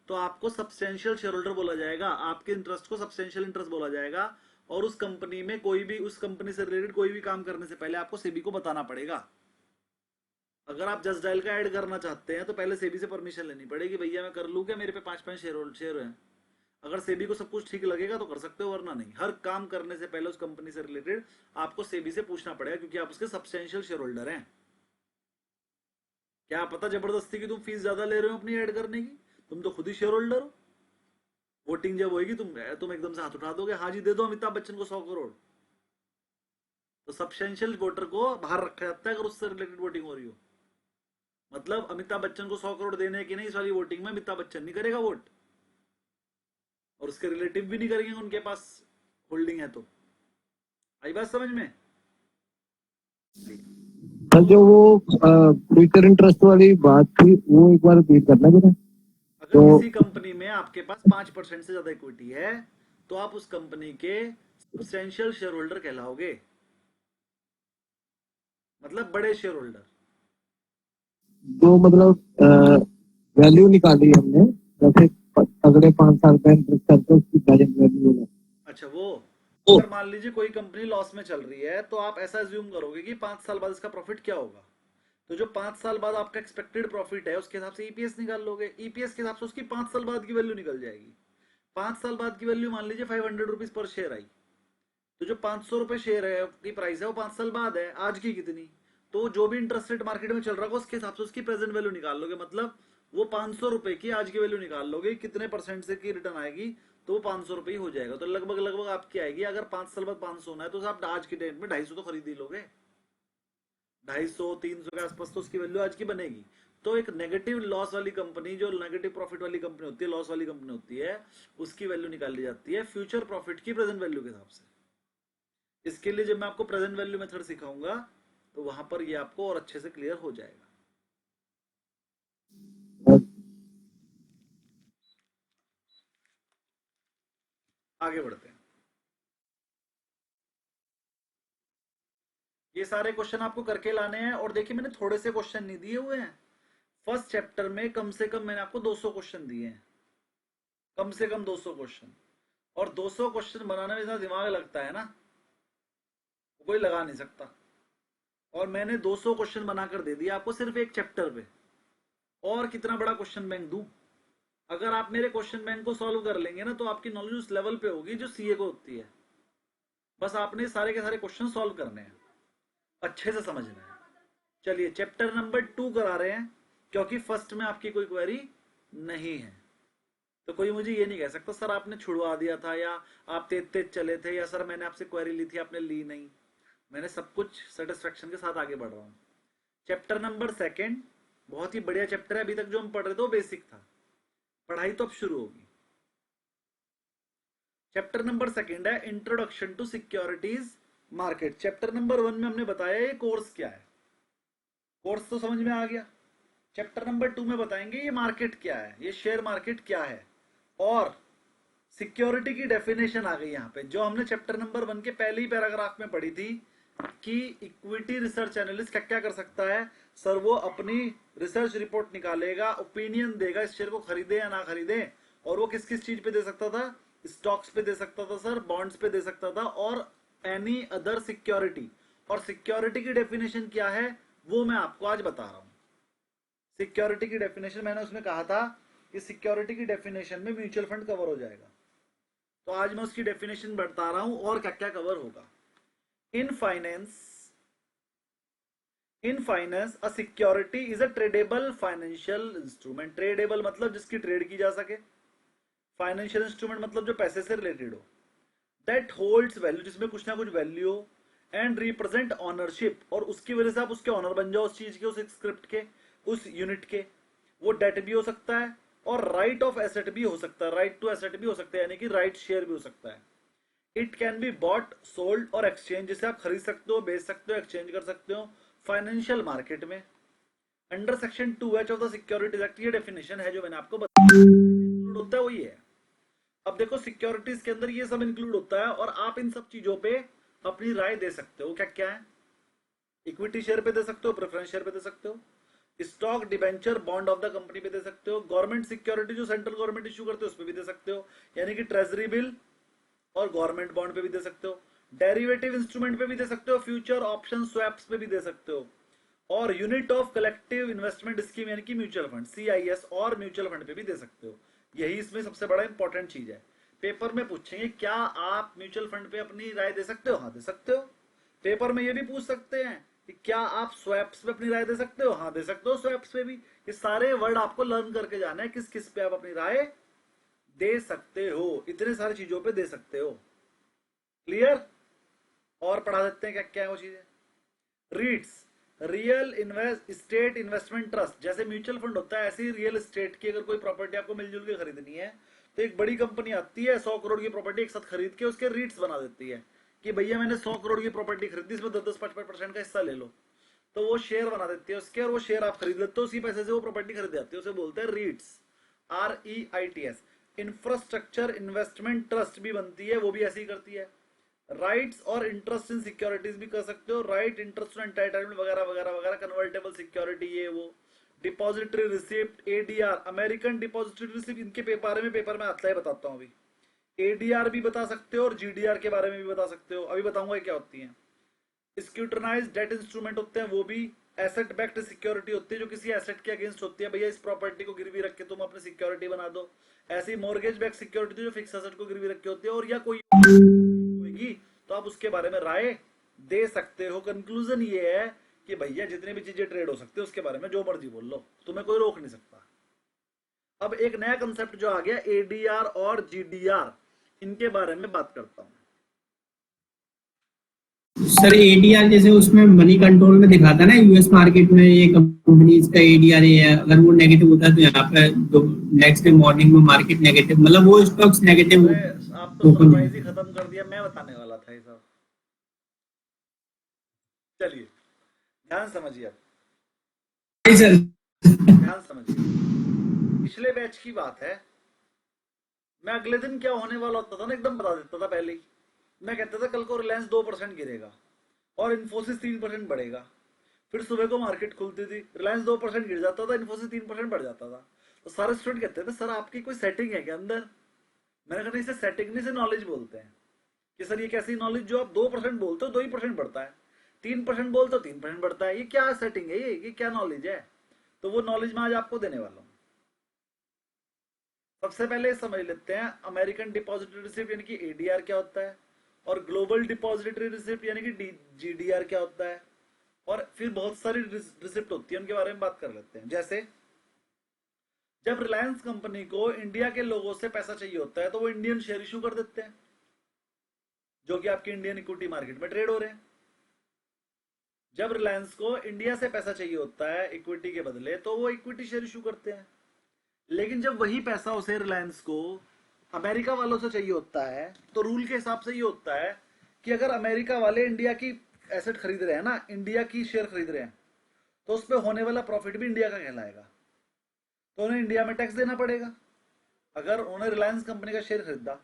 तो आपको सब्सटेंशियल शेयर होल्डर बोला जाएगा, आपके इंटरेस्ट को सब्सटेंशियल इंटरेस्ट बोला जाएगा, और उस कंपनी में कोई भी, उस कंपनी से रिलेटेड कोई भी काम करने से पहले आपको सेबी को बताना पड़ेगा। अगर आप जस्ट डायल का ऐड करना चाहते हैं तो पहले सेबी से परमिशन लेनी पड़ेगी, भैया मैं कर लूं क्या, मेरे पे 5 शेयर हैं। अगर सेबी को सब कुछ ठीक लगेगा तो कर सकते हो, वरना नहीं। हर काम करने से पहले उस कंपनी से रिलेटेड आपको सेबी से पूछना पड़ेगा, क्योंकि आप उसके सब्सटेंशियल शेयर होल्डर हैं। क्या पता जबरदस्ती की तुम फीस ज्यादा ले रहे हो अपनी ऐड करने की, तुम तो खुद ही शेयर होल्डर हो। वोटिंग जब होगी तुम एकदम से हाथ उठा दोगे, हाँ जी दे दो अमिताभ बच्चन को 100 करोड़, तो सब्सटेंशियल वोटर को बाहर रखा जाता है अगर उससे रिलेटेड वोटिंग हो रही हो। मतलब अमिताभ बच्चन को 100 करोड़ देने की नहीं, इस वाली वोटिंग में अमिताभ बच्चन नहीं करेगा वोट, और उसके रिलेटिव भी नहीं करेंगे उनके पास होल्डिंग है। तो आई बात समझ में? सर जो वो फ्यूचर इंटरेस्ट वाली बात थी वो एक बार रिपीट करना जरा। अगर तो किसी कंपनी में आपके पास 5% से ज्यादा इक्विटी है तो आप उस कंपनी के सब्सटेंशियल शेयर होल्डर कहलाओगे, मतलब बड़े शेयर होल्डर। जो मतलब वैल्यू निकाली हमने, जैसे अगले 5 साल का इंटरेस्ट करके उसकी प्रेजेंट वैल्यू होगा। अच्छा, वो अगर मान लीजिए कोई कंपनी लॉस में चल रही है तो आप ऐसा अज्यूम करोगे कि 5 साल बाद इसका प्रॉफिट क्या होगा। तो जो 5 साल बाद आपका एक्सपेक्टेड प्रॉफिट है उसके हिसाब से ईपीएस निकाल लोगे, ईपीएस के हिसाब से उसकी 5 साल बाद की वैल्यू निकल जाएगी। 5 साल बाद की वैल्यू मान लीजिए 500 रुपीज पर शेयर आई, तो जो 500 रुपए शेयर है की प्राइस है वो 5 साल बाद है, आज की कितनी, तो जो भी इंटरेस्ट रेट मार्केट में चल रहा है उसके हिसाब से उसकी प्रेजेंट वैल्यू निकाल लोगे। मतलब वो 500 रुपए की आज की वैल्यू निकाल लोगे, कितने परसेंट से की रिटर्न आएगी, तो वो 500 रुपए ही हो जाएगा। तो लगभग आपकी आएगी, अगर 5 साल बाद 500 होना है तो आप आज के डेट में 250 तो खरीद ही लोगे, 250 300 के आसपास तो उसकी वैल्यू आज की बनेगी। तो एक नेगेटिव लॉस वाली कंपनी, जो नेगेटिव प्रॉफिट वाली कंपनी होती है, लॉस वाली कंपनी होती है, उसकी वैल्यू निकाली जाती है फ्यूचर प्रॉफिट की प्रेजेंट वैल्यू के हिसाब से। इसके लिए जब मैं आपको प्रेजेंट वैल्यू मेथड सिखाऊंगा तो वहां पर ये आपको और अच्छे से क्लियर हो जाएगा। आगे बढ़ते हैं। ये सारे क्वेश्चन आपको करके लाने हैं। और देखिए मैंने थोड़े से क्वेश्चन नहीं दिए हुए हैं। फर्स्ट चैप्टर में कम से कम मैंने आपको 200 क्वेश्चन दिए हैं, कम से कम 200 क्वेश्चन। और 200 क्वेश्चन बनाने में इतना दिमाग लगता है ना, कोई लगा नहीं सकता। और मैंने 200 क्वेश्चन बनाकर दे दिया आपको सिर्फ एक चैप्टर पे। और कितना बड़ा क्वेश्चन बैंक दूं? अगर आप मेरे क्वेश्चन बैंक को सॉल्व कर लेंगे ना तो आपकी नॉलेज उस लेवल पे होगी जो सीए को होती है। बस आपने सारे के सारे क्वेश्चन सॉल्व करने हैं, अच्छे से समझना है। चलिए चैप्टर नंबर 2 करा रहे हैं, क्योंकि फर्स्ट में आपकी कोई क्वेरी नहीं है। तो कोई मुझे ये नहीं कह सकता सर आपने छुड़वा दिया था, या आप तेज तेज चले थे, या सर मैंने आपसे क्वेरी ली थी आपने ली नहीं। मैंने सब कुछ सेटिस्फेक्शन के साथ आगे बढ़ रहा हूं। चैप्टर नंबर 2 बहुत ही बढ़िया चैप्टर है। अभी तक जो हम पढ़ रहे थे वो बेसिक था, पढ़ाई तो अब शुरू होगी। चैप्टर नंबर 2 है introduction to securities market. Chapter number 1 में हमने बताया ये कोर्स क्या है, कोर्स तो समझ में आ गया। चैप्टर नंबर 2 में बताएंगे ये मार्केट क्या है, ये शेयर मार्केट क्या है, और सिक्योरिटी की डेफिनेशन आ गई यहाँ पे, जो हमने चैप्टर नंबर 1 के पहले ही पैराग्राफ में पढ़ी थी कि इक्विटी रिसर्च एनालिस्ट क्या क्या कर सकता है। सर वो अपनी रिसर्च रिपोर्ट निकालेगा, ओपिनियन देगा इस शेयर को खरीदे या ना खरीदे, और वो किस किस चीज पे दे सकता था, स्टॉक्स पे दे सकता था सर, बॉन्ड्स पे दे सकता था, और एनी अदर सिक्योरिटी। और सिक्योरिटी की डेफिनेशन क्या है वो मैं आपको आज बता रहा हूं। सिक्योरिटी की डेफिनेशन मैंने उसमें कहा था कि सिक्योरिटी की डेफिनेशन में म्यूचुअल फंड कवर हो जाएगा, तो आज मैं उसकी डेफिनेशन बता रहा हूं और क्या क्या कवर होगा। In finance a security is a tradable financial instrument. Tradable मतलब जिसकी ट्रेड की जा सके, फाइनेंशियल इंस्ट्रूमेंट मतलब जो पैसे से रिलेटेड हो, दैट होल्ड्स वैल्यू, जिसमें कुछ ना कुछ वैल्यू हो, एंड रिप्रेजेंट ऑनरशिप, और उसकी वजह से आप उसके ऑनर बन जाओ, उस चीज के, उस स्क्रिप्ट के, उस यूनिट के। वो डेट भी हो सकता है और राइट ऑफ एसेट भी हो सकता है, राइट टू एसेट भी हो सकता है, यानी कि राइट शेयर भी हो सकता है। It can be bought sold और एक्सचेंज, जिसे आप खरीद सकते हो, बेच सकते हो, एक्सचेंज कर सकते हो फाइनेंशियल मार्केट में। Under section 2H of the securities act, ये डेफिनेशन है जो मैंने आपको बताया इंक्लूड होता है, वही है। अब देखो सिक्योरिटीज के अंदर ये सब इंक्लूड होता है, और आप इन सब चीजों पे अपनी राय दे सकते हो। क्या क्या है? इक्विटी शेयर पे दे सकते हो, प्रेफरेंस शेयर पे दे सकते हो, stock, debenture, bond of the company पे दे सकते हो, गवर्नमेंट सिक्योरिटी जो सेंट्रल गवर्नमेंट इश्यू करते हो उस पे भी दे सकते हो, यानी कि ट्रेजरी बिल और गवर्नमेंट बॉन्ड पे भी दे सकते हो, डेरिवेटिव इंस्ट्रूमेंट पे भी दे सकते हो, फ्यूचर ऑप्शन स्वैप्स पे भी दे सकते हो, और unit of collective investment scheme यानी कि म्यूचुअल फंड CIS और म्यूचुअल फंड पे भी दे सकते हो। यही इसमें सबसे बड़ा इंपॉर्टेंट चीज है। पेपर में पूछेंगे क्या आप म्यूचुअल फंड पे अपनी राय दे सकते हो? हाँ दे सकते हो। पेपर में ये भी पूछ सकते हैं कि क्या आप स्वैप्स पे अपनी राय दे सकते हो? हाँ दे सकते हो स्वैप्स पे भी। ये सारे वर्ड आपको लर्न करके जाना है, किस किस पे आप अपनी राय दे सकते हो, इतने सारी चीजों पे दे सकते हो। क्लियर? और पढ़ा देते हैं क्या क्या है वो चीजें। रीट्स, रियल एस्टेट इन्वेस्टमेंट ट्रस्ट, जैसे म्यूचुअल फंड होता है ऐसे ही रियल एस्टेट की अगर कोई प्रॉपर्टी आपको मिलजुल के खरीदनी है तो एक बड़ी कंपनी आती है 100 करोड़ की प्रॉपर्टी एक साथ खरीद के उसके रीट्स बना देती है कि भैया मैंने 100 करोड़ की प्रॉपर्टी खरीदी, इसमें 10-10, 55% का हिस्सा ले लो। तो वो शेयर बना देती है उसके, और वो शेयर आप खरीद लेते हो, उसी पैसे से वो प्रॉपर्टी खरीद जाती है, उसे बोलते हैं रीट्स, REITS। इंफ्रास्ट्रक्चर इन्वेस्टमेंट ट्रस्ट भी बनती है, वो भी ऐसे ही करती है। राइट्स और इंटरेस्ट इन सिक्योरिटीज भी कर सकते हो, राइट, इंटरेस्ट एंड एंटाइटलमेंट वगैरह वगैरह वगैरह, कन्वर्टेबल सिक्योरिटी, ये वो। Depository receipt, ADR, American depository receipt, इनके बारे में पेपर में आता है, बताता हूँ अभी। ADR भी बता सकते हो और GDR के बारे में भी बता सकते हो, अभी बताऊंगा क्या होती है। स्क्यूटनाइज्ड डेट इंस्ट्रूमेंट होते हैं, वो भी एसेट बैक्ड सिक्योरिटी होती है, जो किसी एसेट के अगेंस्ट होती है, भैया इस प्रॉपर्टी को गिरवी रख के तुम अपनी सिक्योरिटी बना दो। ऐसी मॉर्गेज बैक्ड सिक्योरिटी जो फिक्स एसेट को गिरवी रख के होती है, और या कोई होगी तो आप उसके बारे में राय दे सकते हो। कंक्लूजन ये है कि भैया जितनी भी चीजें ट्रेड हो सकती है उसके बारे में जो मर्जी बोल लो, तुम्हें कोई रोक नहीं सकता। अब एक नया कंसेप्ट जो आ गया ADR और GDR, इनके बारे में बात करता हूं। सर ADR जैसे उसमें मनी कंट्रोल में दिखाता ना यूएस मार्केट में ये कंपनीज का ADR है, अगर वो नेगेटिव होता है तो यहाँ पे नेक्स्ट डे मॉर्निंग में मार्केट नेगेटिव, मतलब वो स्टॉक्स नेगेटिव। आप तो सरप्राइज ही खत्म कर दिया, मैं बताने वाला था ये सब। चलिए ध्यान समझिए, अब सर ध्यान समझिए। पिछले बैच की बात है, मैं अगले दिन क्या होने वाला होता था ना एकदम बता देता था पहले ही। मैं कहता था कल को रिलायंस 2% गिरेगा और इन्फोसिस 3% बढ़ेगा। फिर सुबह को मार्केट खुलती थी, रिलायंस 2% गिर जाता था, इन्फोसिस 3% बढ़ जाता था। तो सारे स्टूडेंट कहते थे सर आपकी कोई सेटिंग है क्या अंदर? मैंने कहा नहीं, इसे सेटिंग नहीं, से नॉलेज बोलते हैं। कि सर ये कैसी नॉलेज जो आप 2% बोलते हो 2% बढ़ता है, 3% बोलते हो 3% बढ़ता है, ये क्या सेटिंग है, ये क्या नॉलेज है? तो वो नॉलेज मैं आज आपको देने वाला हूं। सबसे पहले समझ लेते हैं अमेरिकन डिपॉजिटरी रिसिप्ट यानी कि ADR क्या होता है, और ग्लोबल डिपॉजिटरी रिसिप्ट यानी कि GDR क्या होता है, और फिर बहुत सारी रिसिप्ट होती है, उनके बारे में बात कर लेते हैं। जैसे जब रिलायंस कंपनी को इंडिया के लोगों से पैसा चाहिए होता है तो वो इंडियन शेयर इशू कर देते हैं, जो कि आपकी इंडियन इक्विटी मार्केट में ट्रेड हो रहे हैं। जब रिलायंस को इंडिया से पैसा चाहिए होता है इक्विटी के बदले, तो वो इक्विटी शेयर इशू करते हैं। लेकिन जब वही पैसा उसे रिलायंस को अमेरिका वालों से चाहिए होता है, तो रूल के हिसाब से ये होता है कि अगर अमेरिका वाले इंडिया की एसेट खरीद रहे हैं ना, इंडिया की शेयर खरीद रहे हैं, तो उस पर होने वाला प्रॉफिट भी इंडिया का कहलाएगा, तो उन्हें इंडिया में टैक्स देना पड़ेगा। अगर उन्होंने रिलायंस कंपनी का शेयर खरीदा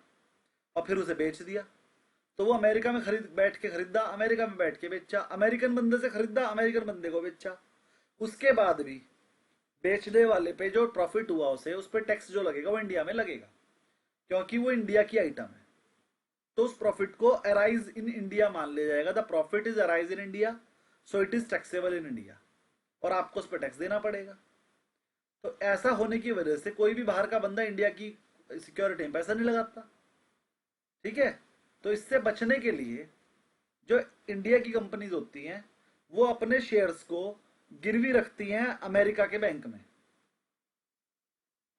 और फिर उसे बेच दिया, तो वो अमेरिका में बैठ के खरीदा, अमेरिका में बैठ के बेचा, अमेरिकन बंदे से खरीदा, अमेरिकन बंदे को बेचा, उसके बाद भी बेचने वाले पे जो प्रॉफिट हुआ उसे, उस पर टैक्स जो लगेगा वो इंडिया में लगेगा, क्योंकि वो इंडिया की आइटम है। तो उस प्रॉफिट को अराइज इन इंडिया मान लिया जाएगा। The profit is arise in India, so it is taxable in India, और आपको उस पर टैक्स देना पड़ेगा। तो ऐसा होने की वजह से कोई भी बाहर का बंदा इंडिया की सिक्योरिटी में पैसा नहीं लगाता, ठीक है। तो इससे बचने के लिए जो इंडिया की कंपनीज होती हैं वो अपने शेयर्स को गिरवी रखती हैं अमेरिका के बैंक में,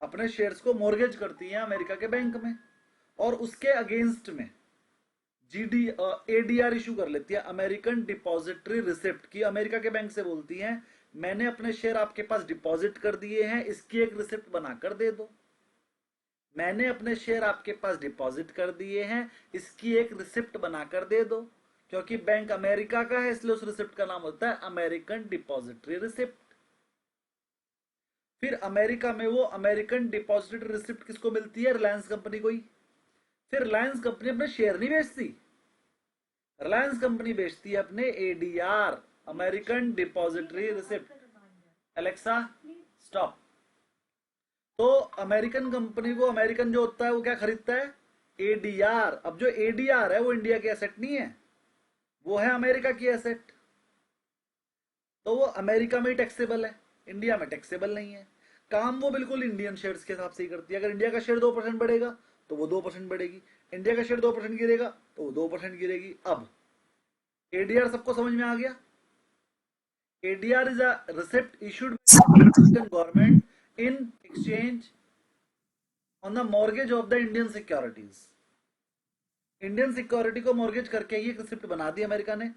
अपने शेयर्स को मॉर्गेज करती हैं अमेरिका के बैंक में, और उसके अगेंस्ट में ADR इशू कर लेती है, अमेरिकन डिपॉजिटरी रिसिप्ट की। अमेरिका के बैंक से बोलती हैं मैंने अपने शेयर आपके पास डिपॉजिट कर दिए हैं, इसकी एक रिसिप्ट बनाकर दे दो। मैंने अपने शेयर आपके पास डिपॉजिट कर दिए हैं, इसकी एक रिसिप्ट बनाकर दे दो। क्योंकि बैंक अमेरिका का है इसलिए उस रिसिप्ट का नाम होता है अमेरिकन डिपॉजिटरी रिसिप्ट। फिर अमेरिका में वो अमेरिकन डिपॉजिटरी रिसिप्ट किसको मिलती है? रिलायंस कंपनी को ही। फिर रिलायंस कंपनी अपने शेयर नहीं बेचती, रिलायंस कंपनी बेचती है अपने ADR, American depository receipt. Alexa stop. तो अमेरिकन कंपनी को, अमेरिकन जो होता है वो क्या खरीदता है? ADR। अब जो ADR है वो इंडिया की एसेट नहीं है, वो है अमेरिका की एसेट। तो वो अमेरिका में ही टैक्सेबल है, इंडिया में टैक्सेबल नहीं है। काम वो बिल्कुल इंडियन शेयर्स के हिसाब से ही करती है। अगर इंडिया का शेयर 2% बढ़ेगा तो वो 2% बढ़ेगी, इंडिया का शेयर 2% गिरेगा तो वो 2% गिरेगी। अब ADR सबको समझ में आ गया? ADR is a receipt issued by the Indian government in exchange on the mortgage of the Indian securities. Indian security को मॉर्गेज करके ही एक रिसिप्ट बना दी अमेरिका ने,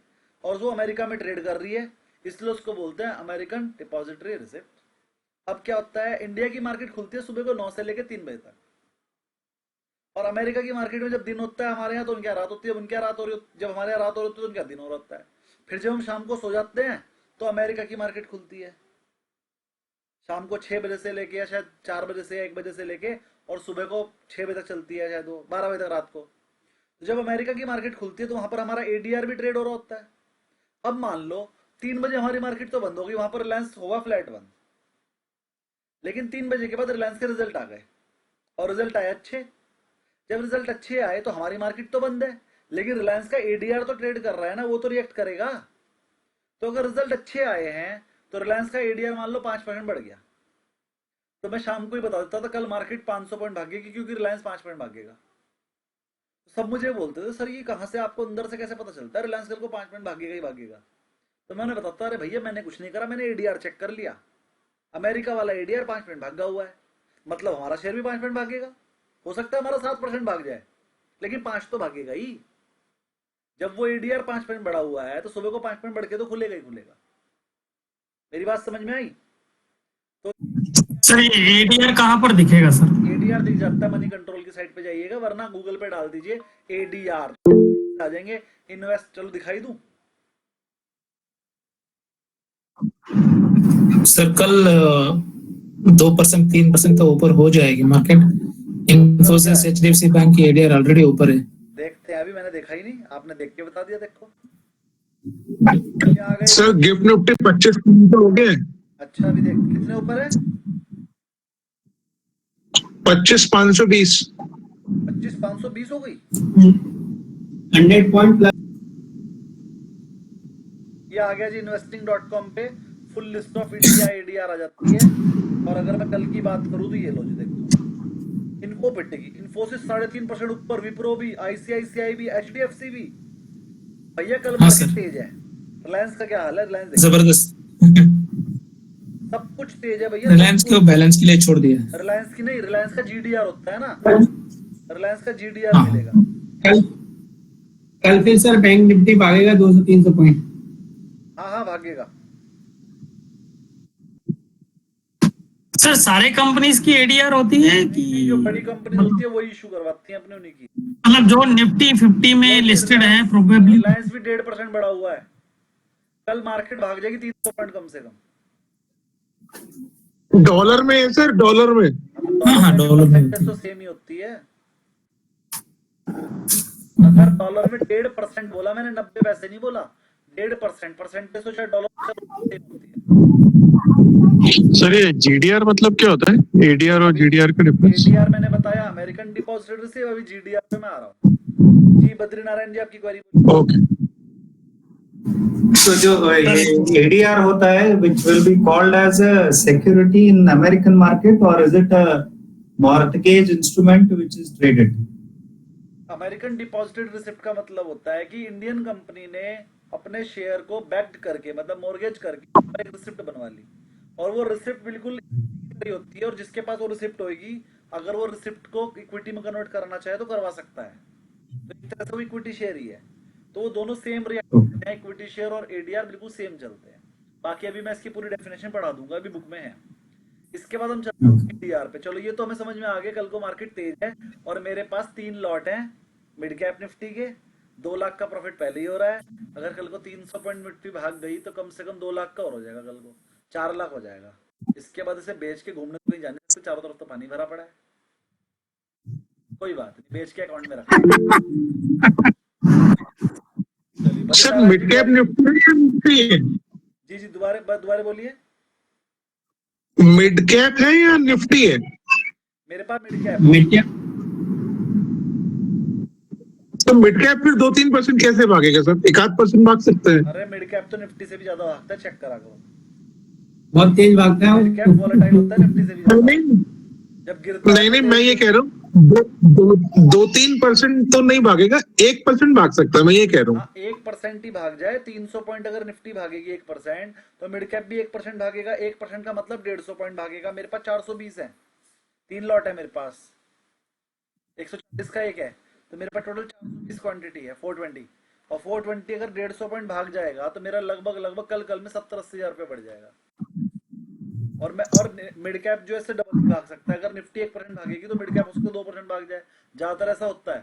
और वो अमेरिका में ट्रेड कर रही है, इसलिए उसको बोलते हैं अमेरिकन डिपॉजिटरी रिसिप्ट। अब क्या होता है, इंडिया की मार्केट खुलती है सुबह को 9 से लेकर 3 बजे तक। और अमेरिका की मार्केट में जब दिन होता है हमारे यहाँ तो उनके यहाँ रात होती है, जब उनके यहाँ रात हो रही जब हमारे यहाँ रात हो रही होती है तो उनके यहाँ दिन हो रहा है। फिर जब हम शाम को सो जाते हैं तो अमेरिका की मार्केट खुलती है शाम को 6 बजे से लेके, या शायद 4 बजे से या 1 बजे से लेके, और सुबह को 6 बजे तक चलती है, शायद वो 12 बजे तक रात को। तो जब अमेरिका की मार्केट खुलती है तो वहां पर हमारा एडीआर भी ट्रेड हो रहा होता है। अब मान लो 3 बजे हमारी मार्केट तो बंद होगी, वहां पर रिलायंस होगा फ्लैट बंद, लेकिन 3 बजे के बाद रिलायंस के रिजल्ट आ गए और रिजल्ट आए अच्छे। जब रिजल्ट अच्छे आए तो हमारी मार्केट तो बंद है, लेकिन रिलायंस का एडीआर तो ट्रेड कर रहा है ना, वो तो रिएक्ट करेगा। तो अगर रिजल्ट अच्छे आए हैं तो रिलायंस का एडीआर मान लो 5% बढ़ गया, तो मैं शाम को ही बता देता था कल मार्केट 500 पॉइंट भागेगी क्योंकि रिलायंस 5 पॉइंट भागेगा। सब मुझे बोलते थे सर ये कहां से आपको अंदर से कैसे पता चलता है रिलायंस कल को 5 पॉइंट भागेगा ही भागेगा। तो मैंने बताता अरे भैया मैंने कुछ नहीं करा, मैंने एडीआर चेक कर लिया, अमेरिका वाला एडीआर 5 पॉइंट भागा हुआ है, मतलब हमारा शेयर भी 5 पॉइंट भागेगा। हो सकता है हमारा 7% भाग जाए, लेकिन 5 तो भागेगा ही। जब वो एडीआर 5 पॉइंट बढ़ा हुआ है तो सुबह को 5 पॉइंट बढ़ के तो खुलेगा ही खुलेगा। मेरी बात समझ में आई? तो सर ये एडीआर कहाँ पर दिखेगा सर? एडीआर दिख जाता है, मनी कंट्रोल की साइट पे जाइएगा, वरना गूगल पे डाल दीजिए एडीआर, आ जाएंगे इन्वेस्ट। चलो दिखाई दूं सर कल 2% 3% तो ऊपर हो जाएगी मार्केट। इन्फोसिस एचडीएफसी बैंक की एडीआर ऑलरेडी ऊपर है। देखते हैं, अभी मैंने देखा ही नहीं, आपने देख के बता दिया। देखो ये आ गए सर गिफ्ट निफ्टी 25 तो हो गए। अच्छा अभी देख कितने ऊपर है? 25,520। 25,520 हो गई। 100 पॉइंट प्लस। ये आ गया जी investing.com पे full list of India ADR आ जाती है। और अगर मैं कल की बात करूं तो ये लो जी देखो, इनको पिटेगी। इन्फोसिस 3.5% ऊपर, विप्रो भी, आईसीआईसीआई भी, एचडीएफसी भी। भैया कल हाँ मार्केट सर। तेज है। रिलायंस का क्या हाल है? रिलायंस देखो, जबरदस्त। सब कुछ तेज है भैया। रिलायंस को बैलेंस के लिए छोड़ दिया। रिलायंस की नहीं, रिलायंस का जीडीआर होता है ना, रिलायंस का जीडीआर हाँ। मिलेगा। कल फिर सर बैंक निफ्टी भागेगा 200-300 पॉइंट। हाँ हाँ भागेगा। सर सारे कंपनीज की एडीआर होती है कि जो बड़ी कंपनी होती है वही इशू करवाती है अपने उन्हीं की। मतलब जो निफ्टी 50 में लिस्टेड है प्रोबेबली? रिलायंस भी 1.5% बढ़ा हुआ है। कल मार्केट भाग जाएगी 300 पॉइंट कम से कम। डॉलर में है सर, डॉलर में। हाँ, डॉलर में तो सेम ही होती है। अगर डॉलर में 1.5% बोला मैंने, 90 पैसे नहीं बोला, 1.5% परसेंटेज तो शायद डॉलर सेम होती है। सर ये जीडीआर मतलब क्या होता है? एडीआर और जीडीआर का डिफरेंस? एडीआर मैंने बताया अमेरिकन डिपॉजिटरी से, अभी जीडीआर पे मैं आ रहा हूँ। जी बद्रीनारायण जी आपकी क्वेरी। ओके। तो जो ADR होता है which will be called as a security in American market or is it a mortgage instrument which is traded? American deposited receipt का मतलब होता है कि इंडियन कंपनी ने अपने शेयर को बैक्ड करके, मतलब मॉर्गेज करके एक रिसिप्ट बनवा ली, और वो रिसिप्ट बिल्कुल होती है, और जिसके पास वो रिसिप्ट होगी अगर वो रिसिप्ट को इक्विटी में कन्वर्ट करना चाहे तो करवा सकता है। तो एक तरह से वो इक्विटी शेयर ही है। तो वो दोनों सेम रिएक्ट हैं, इक्विटी शेयर और एडीआर बिल्कुल सेम चलते हैं। बाकी अभी मैं इसकी पूरी डेफिनेशन पढ़ा दूंगा, अभी बुक में है। इसके बाद हम चलते हैं एडीआर पे। चलो ये तो हमें समझ में आ गया, कल को मार्केट तेज है और मेरे पास 3 लॉट हैं मिड कैप निफ्टी के। 2 लाख का प्रॉफिट पहले ही हो रहा है। अगर कल को 300 पॉइंट निफ्टी भाग गई तो कम से कम 2 लाख का और हो जाएगा, कल को 4 लाख हो जाएगा। इसके बाद इसे बेच के घूमने कहीं जाने से चारों तरफ तो पानी भरा पड़ा है। कोई बात नहीं, बेच के अकाउंट में रख। सर मिड कैप निफ्टी है? जी जी दोबारा बोलिए। मिड कैप है या निफ्टी है? मेरे पास मिड कैप। मिड कैप तो मिड कैप फिर 2-3% कैसे भागेगा सर? 1-8% भाग सकता है। अरे मिड कैप तो निफ्टी से भी ज्यादा भागता है, चेक करा करो। बहुत तेज भागता है। मिड कैप वोलेटाइल होता है निफ्टी से भी ज्यादा। जब गिरता है नहीं, मैं ये कह रहा हूँ 2-3% तो नहीं भागेगा, 1% भाग सकता है, मैं ये कह रहा हूँ। हाँ 1% ही भाग जाए। 300 पॉइंट अगर निफ्टी भागेगी 1%, तो मिड कैप भी 1% भागेगा। 1% का मतलब 150 पॉइंट भागेगा। मेरे पास 420 है, 3 लॉट है मेरे पास, 140 का एक है, तो मेरे पास टोटल 420 क्वांटिटी है, 420। और 420 अगर 150 पॉइंट भाग जाएगा तो मेरा लगभग कल में 70-80 हजार रुपये बढ़ जाएगा। और मिड कैप जो है डबल भाग सकता है। अगर निफ्टी 1% भागेगी तो मिड कैप उसको 2% भाग जाए, ज्यादातर ऐसा होता है।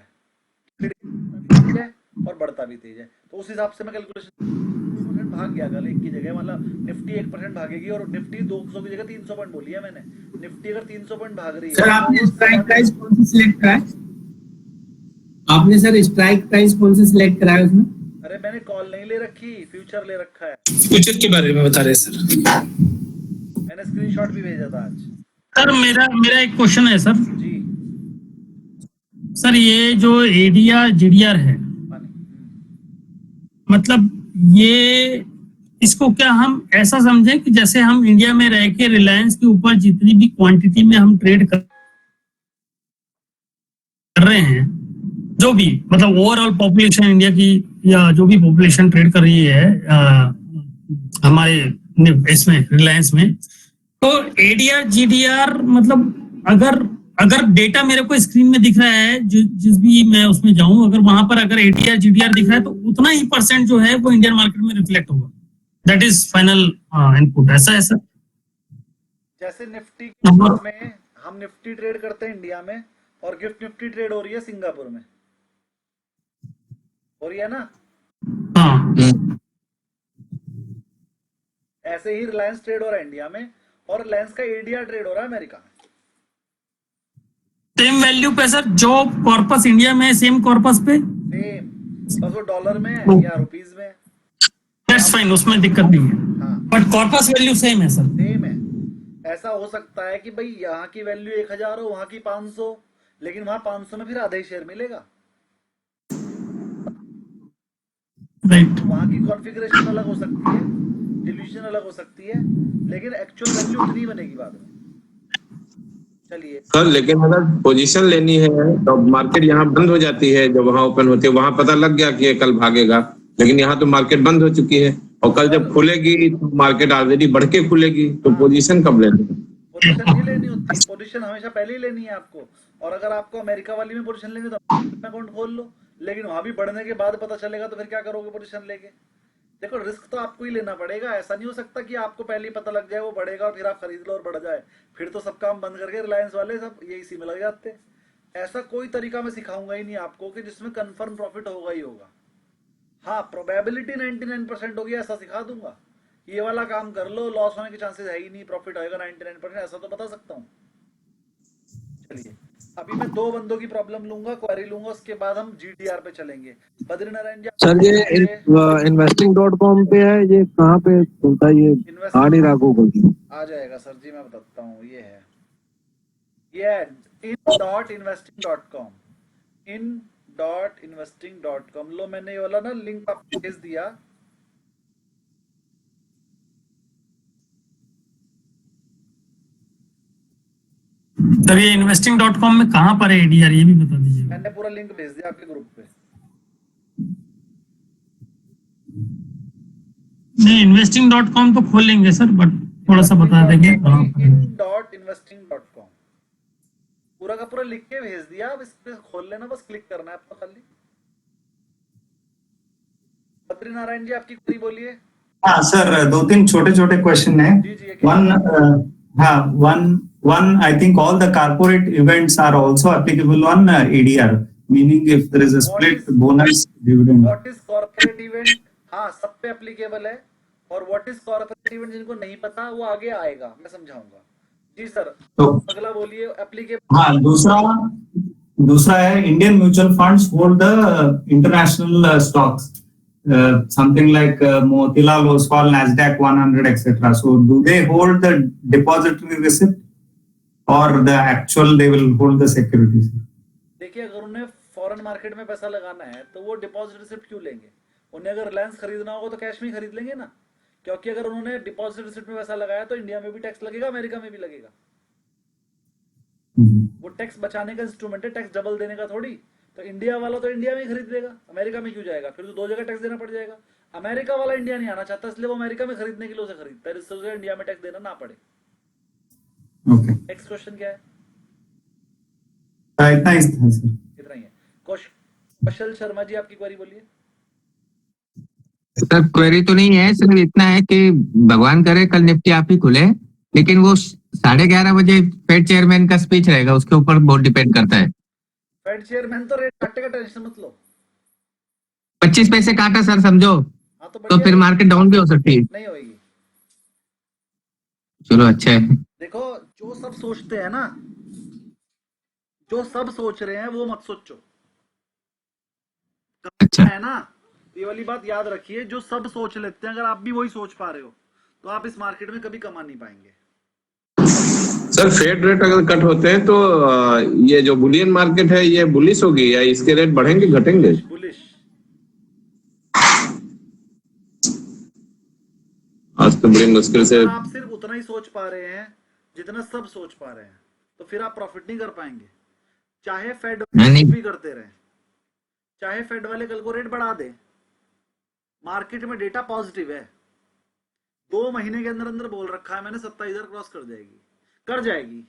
तेज है और बढ़ता भी तेज है, तो उस हिसाब से मैं कैलकुलेशन 2% भाग गया कल एक की जगह, मतलब निफ्टी 1% भागेगी और निफ्टी 200 की जगह 300 पॉइंट बोली है मैंने। निफ्टी अगर 300 पॉइंट भाग रही है सर आपने तो स्ट्राइक प्राइस कौन सी सिलेक्ट करा है? आपने सर स्ट्राइक प्राइस कौन सी सिलेक्ट करा है उसमें? अरे मैंने कॉल नहीं ले रखी, फ्यूचर ले रखा है। फ्यूचर के बारे में बता रहे हैं सर। मैंने स्क्रीनशॉट भी भेजा था आज। सर मेरा एक क्वेश्चन है सर। जी सर ये जो एडीआर जीडीआर है, मतलब ये इसको क्या हम ऐसा समझें कि जैसे हम इंडिया में रह के रिलायंस के ऊपर जितनी भी क्वांटिटी में हम ट्रेड कर रहे हैं, जो भी मतलब ओवरऑल पॉपुलेशन इंडिया की या जो भी पॉपुलेशन ट्रेड कर रही है हमारे इसमें रिलायंस में, तो एडीआर जीडीआर मतलब अगर डेटा मेरे को स्क्रीन में दिख रहा है, जिस भी मैं उसमें जाऊं, अगर वहां पर अगर एडीआर जीडीआर दिख रहा है तो उतना ही परसेंट जो है वो इंडियन मार्केट में रिफ्लेक्ट होगा। That is final input. ऐसा है सर? जैसे निफ्टी में हम निफ्टी ट्रेड करते हैं इंडिया में, और गिफ्ट निफ्टी ट्रेड हो रही है सिंगापुर में, हो रही है ना? हाँ। ऐसे ही रिलायंस ट्रेड हो रहा है इंडिया में, और रिलायंस का एडीआर ट्रेड हो रहा है अमेरिका में। सेम वैल्यू पे सर, जो कॉर्पस इंडिया में है सेम कॉर्पस पे, सेम, बस वो डॉलर में है या रुपीस में। दैट्स फाइन, उसमें दिक्कत नहीं है। हाँ बट कॉर्पस वैल्यू सेम है सर। सेम है। ऐसा हो सकता है कि भाई यहाँ की वैल्यू 1000 हो, वहां की 500, लेकिन वहां 500 में फिर आधा ही शेयर मिलेगा। राइट। वहां की कॉन्फ़िगरेशन अलग हो सकती है, डिल्यूशन अलग हो सकती है, लेकिन एक्चुअल वैल्यू उतनी बनेगी बाद में। चलिए सर, लेकिन अगर पोजीशन लेनी है तो मार्केट यहाँ बंद हो जाती है, जब वहाँ ओपन होती है वहां पता लग गया कि ये कल भागेगा, लेकिन यहाँ तो मार्केट बंद हो चुकी है और कल जब खुलेगी तो मार्केट ऑलरेडी बढ़ के खुलेगी, तो पोजीशन कब लेनी है? पोजीशन नहीं लेनी होती, पोजीशन हमेशा पहले ही लेनी है आपको। और अगर आपको अमेरिका वाली में पोजीशन लेनी है तो अकाउंट खोल लो, लेकिन वहां भी बढ़ने के बाद पता चलेगा तो फिर क्या करोगे पोजीशन लेके? देखो रिस्क तो आपको ही लेना पड़ेगा। ऐसा नहीं हो सकता कि आपको पहले ही पता लग जाए वो बढ़ेगा और फिर आप खरीद लो और बढ़ जाए, फिर तो सब काम बंद करके रिलायंस वाले सब ये इसी में लग जाते। ऐसा कोई तरीका मैं सिखाऊंगा ही नहीं आपको कि जिसमें कंफर्म प्रॉफिट होगा ही होगा। हाँ, प्रोबेबिलिटी 99% होगी ऐसा सिखा दूंगा, ये वाला काम कर लो, लॉस होने के चांसेस है ही नहीं, प्रॉफिट आएगा 99%, ऐसा तो बता सकता हूँ। चलिए अभी मैं 2 बंदों की प्रॉब्लम लूंगा, क्वेरी लूंगा, उसके बाद हम जीडीआर पे चलेंगे। बद्रीनारायण जी सर ये investing.com पे है, ये कहाँ पे खुलता है? ये आ नहीं रहा गूगल की। आ जाएगा सर जी, मैं बताता हूँ। ये है in.investing.com, in.investing.com। लो मैंने ये वाला ना लिंक आपको भेज दिया। सर ये investing.com में कहाँ पर है एडीआर, ये भी बता दीजिए। मैंने पूरा लिंक भेज दिया आपके ग्रुप पे। नहीं, investing.com तो खोल लेंगे सर, बट थोड़ा सा बता देंगे। in.investing.com पूरा का पूरा लिख के भेज दिया, अब इस पे खोल लेना, बस क्लिक करना है आपको खाली। बद्रीनारायण जी आपकी क्वेरी बोलिए। हाँ सर, 2-3 छोटे-छोटे क्वेश्चन है। जी जी One, I think all the corporate events are also applicable on ADR, meaning if there is a split bonus dividend. What is corporate event? हाँ, सब पे एप्लीकेबल है। और व्हाट इज कॉर्पोरेट इवेंट जिनको नहीं पता वो आगे आएगा, मैं समझाऊंगा। जी सर, तो अगला बोलिए। एप्लीकेबल। हाँ, दूसरा है Indian mutual funds hold the international stocks, something like Motilal Oswal, Nasdaq 100, etc. So do they hold the depository receipt or the actual they will hold the securities? देखिए, अगर उन्हें फॉरेन मार्केट में पैसा लगाना है तो वो डिपॉजिट रिसिप्ट क्यों लेंगे? उन्हें अगर रिलायंस खरीदना होगा तो कैश में ही खरीद लेंगे ना, क्योंकि अगर उन्होंने डिपॉजिट रिसिप्ट में पैसा लगाया तो इंडिया में भी टैक्स लगेगा, अमेरिका में भी लगेगा। वो टैक्स बचाने का इंस्ट्रूमेंट है, टैक्स डबल देने का थोड़ी। तो इंडिया वाला तो इंडिया में ही खरीद लेगा, अमेरिका में क्यों जाएगा? फिर तो 2 जगह टैक्स देना पड़ जाएगा। अमेरिका वाला इंडिया नहीं आना चाहता, इसलिए वो अमेरिका में खरीदने के लिए उसे खरीदता है, इससे इंडिया में टैक्स देना ना पड़े। Okay. नेक्स्ट क्वेश्चन क्या है? इतना ही था सर। इतना ही है। कौशल शर्मा जी आपकी क्वेरी बोलिए। सर क्वेरी तो नहीं है, सिर्फ इतना है कि भगवान करे कल निफ्टी आप ही खुले लेकिन वो 11:30 बजे फेड चेयरमैन का स्पीच रहेगा, उसके ऊपर बहुत डिपेंड करता है। फेड चेयरमैन तो रेट काटेगा, टेंशन मत लो। 25 पैसे काटा सर समझो, हाँ तो तो बढ़िया फिर है। मार्केट डाउन भी हो सकती है। नहीं होगी। चलो अच्छा है। देखो जो सब सोचते हैं ना, जो सब सोच रहे हैं वो मत सोचो। अच्छा है ना, ये वाली बात याद रखिए, जो सब सोच लेते हैं अगर आप भी वही सोच पा रहे हो तो आप इस मार्केट में कभी कमा नहीं पाएंगे। सर फेड रेट अगर कट होते हैं तो ये जो बुलियन मार्केट है ये बुलिश होगी या इसके रेट बढ़ेंगे घटेंगे? बुलिश। आज तो बड़ी मुश्किल से अगर आप सिर्फ उतना ही सोच पा रहे हैं जितना सब सोच पा रहे हैं तो फिर आप प्रॉफिट नहीं कर पाएंगे। चाहे फेड भी करते रहे, चाहे फेड वाले कल को रेट बढ़ा दे, मार्केट में डेटा पॉजिटिव है। 2 महीने के अंदर अंदर बोल रखा है मैंने 27,000 क्रॉस कर जाएगी।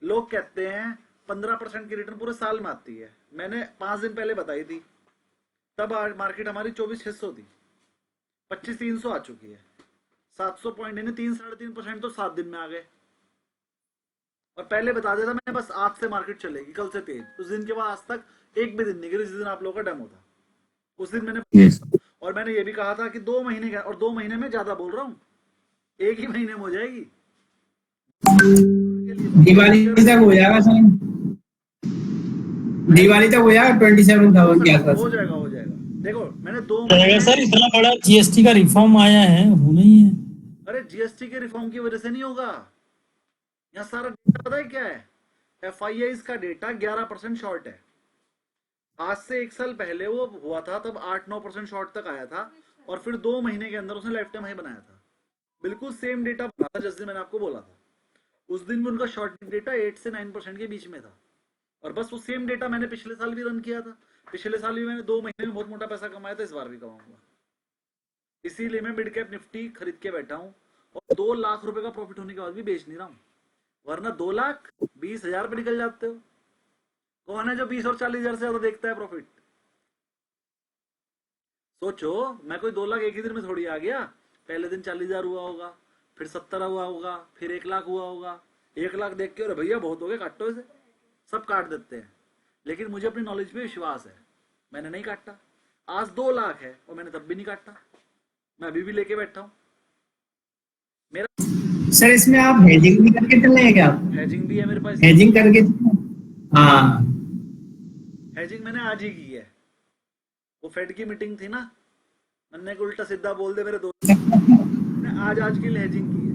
लोग कहते हैं 15% की रिटर्न पूरे साल में आती है, मैंने 5 दिन पहले बताई थी, तब मार्केट हमारी 24,600 थी, 25,300 आ चुकी है। 700 पॉइंट यानी 3-3.5% तो 7 दिन में आ गए। और पहले बता देता मैं बस आज से मार्केट चलेगी, कल से तेज। उस दिन के बाद आज तक एक भी दिन नहीं गिरी जिस दिन आप लोगों का डेमो था। उस दिन मैंने और मैंने ये भी कहा था कि 2 महीने का, और 2 महीने में ज्यादा बोल रहा हूँ, 1 ही महीने में हो जाएगी। दिवाली तक हो जाएगा सर, दिवाली तक हो जाएगा 27,000 के आसपास। हो जाएगा। देखो मैंने 2 सर इतना बड़ा जीएसटी का रिफॉर्म आया है, होना ही है। अरे जीएसटी के रिफॉर्म की वजह से नहीं होगा। यहाँ सारा डेटा पता है क्या है? FIIs का डेटा 11% शॉर्ट है। आज से 1 साल पहले वो हुआ था, तब 8-9% शॉर्ट तक आया था, और फिर 2 महीने के अंदर उसने लाइफ टाइम हाई बनाया था। बिल्कुल सेम डेटा बना था जिस दिन मैंने आपको बोला था। उस दिन भी उनका शॉर्ट डेटा 8 से 9% के बीच में था, और बस वो सेम डेटा मैंने पिछले साल भी रन किया था। पिछले साल भी मैंने 2 महीने में बहुत मोटा पैसा कमाया था, इस बार भी कमाऊंगा। इसीलिए मैं मिड कैप निफ्टी खरीद के बैठा हूँ, और 2 लाख रुपए का प्रॉफिट होने के बाद भी बेच नहीं रहा हूँ। वरना 2,20,000 पे निकल जाते हो। कौन है जो 20 और 40,000 से ज्यादा देखता है प्रॉफिट? सोचो, मैं कोई 2 लाख एक ही दिन में थोड़ी आ गया। पहले दिन 40,000 हुआ होगा, फिर 70 हुआ होगा, फिर 1 लाख हुआ होगा। 1 लाख देख के अरे भैया बहुत हो गए, काटो इसे। सब काट देते हैं, लेकिन मुझे अपनी नॉलेज पे विश्वास है, मैंने नहीं काटा। आज 2 लाख है और मैंने तब भी नहीं काटा, मैं अभी भी लेके बैठा हूँ। मेरा सर इसमें आप हेजिंग भी करके चल रहे हैं क्या? हेजिंग भी है मेरे पास। हेजिंग करके, हाँ हेजिंग मैंने आज ही की है। वो फेड की मीटिंग थी ना, मैंने को उल्टा सीधा बोल दे मेरे दोस्त, मैंने आज की हेजिंग की है।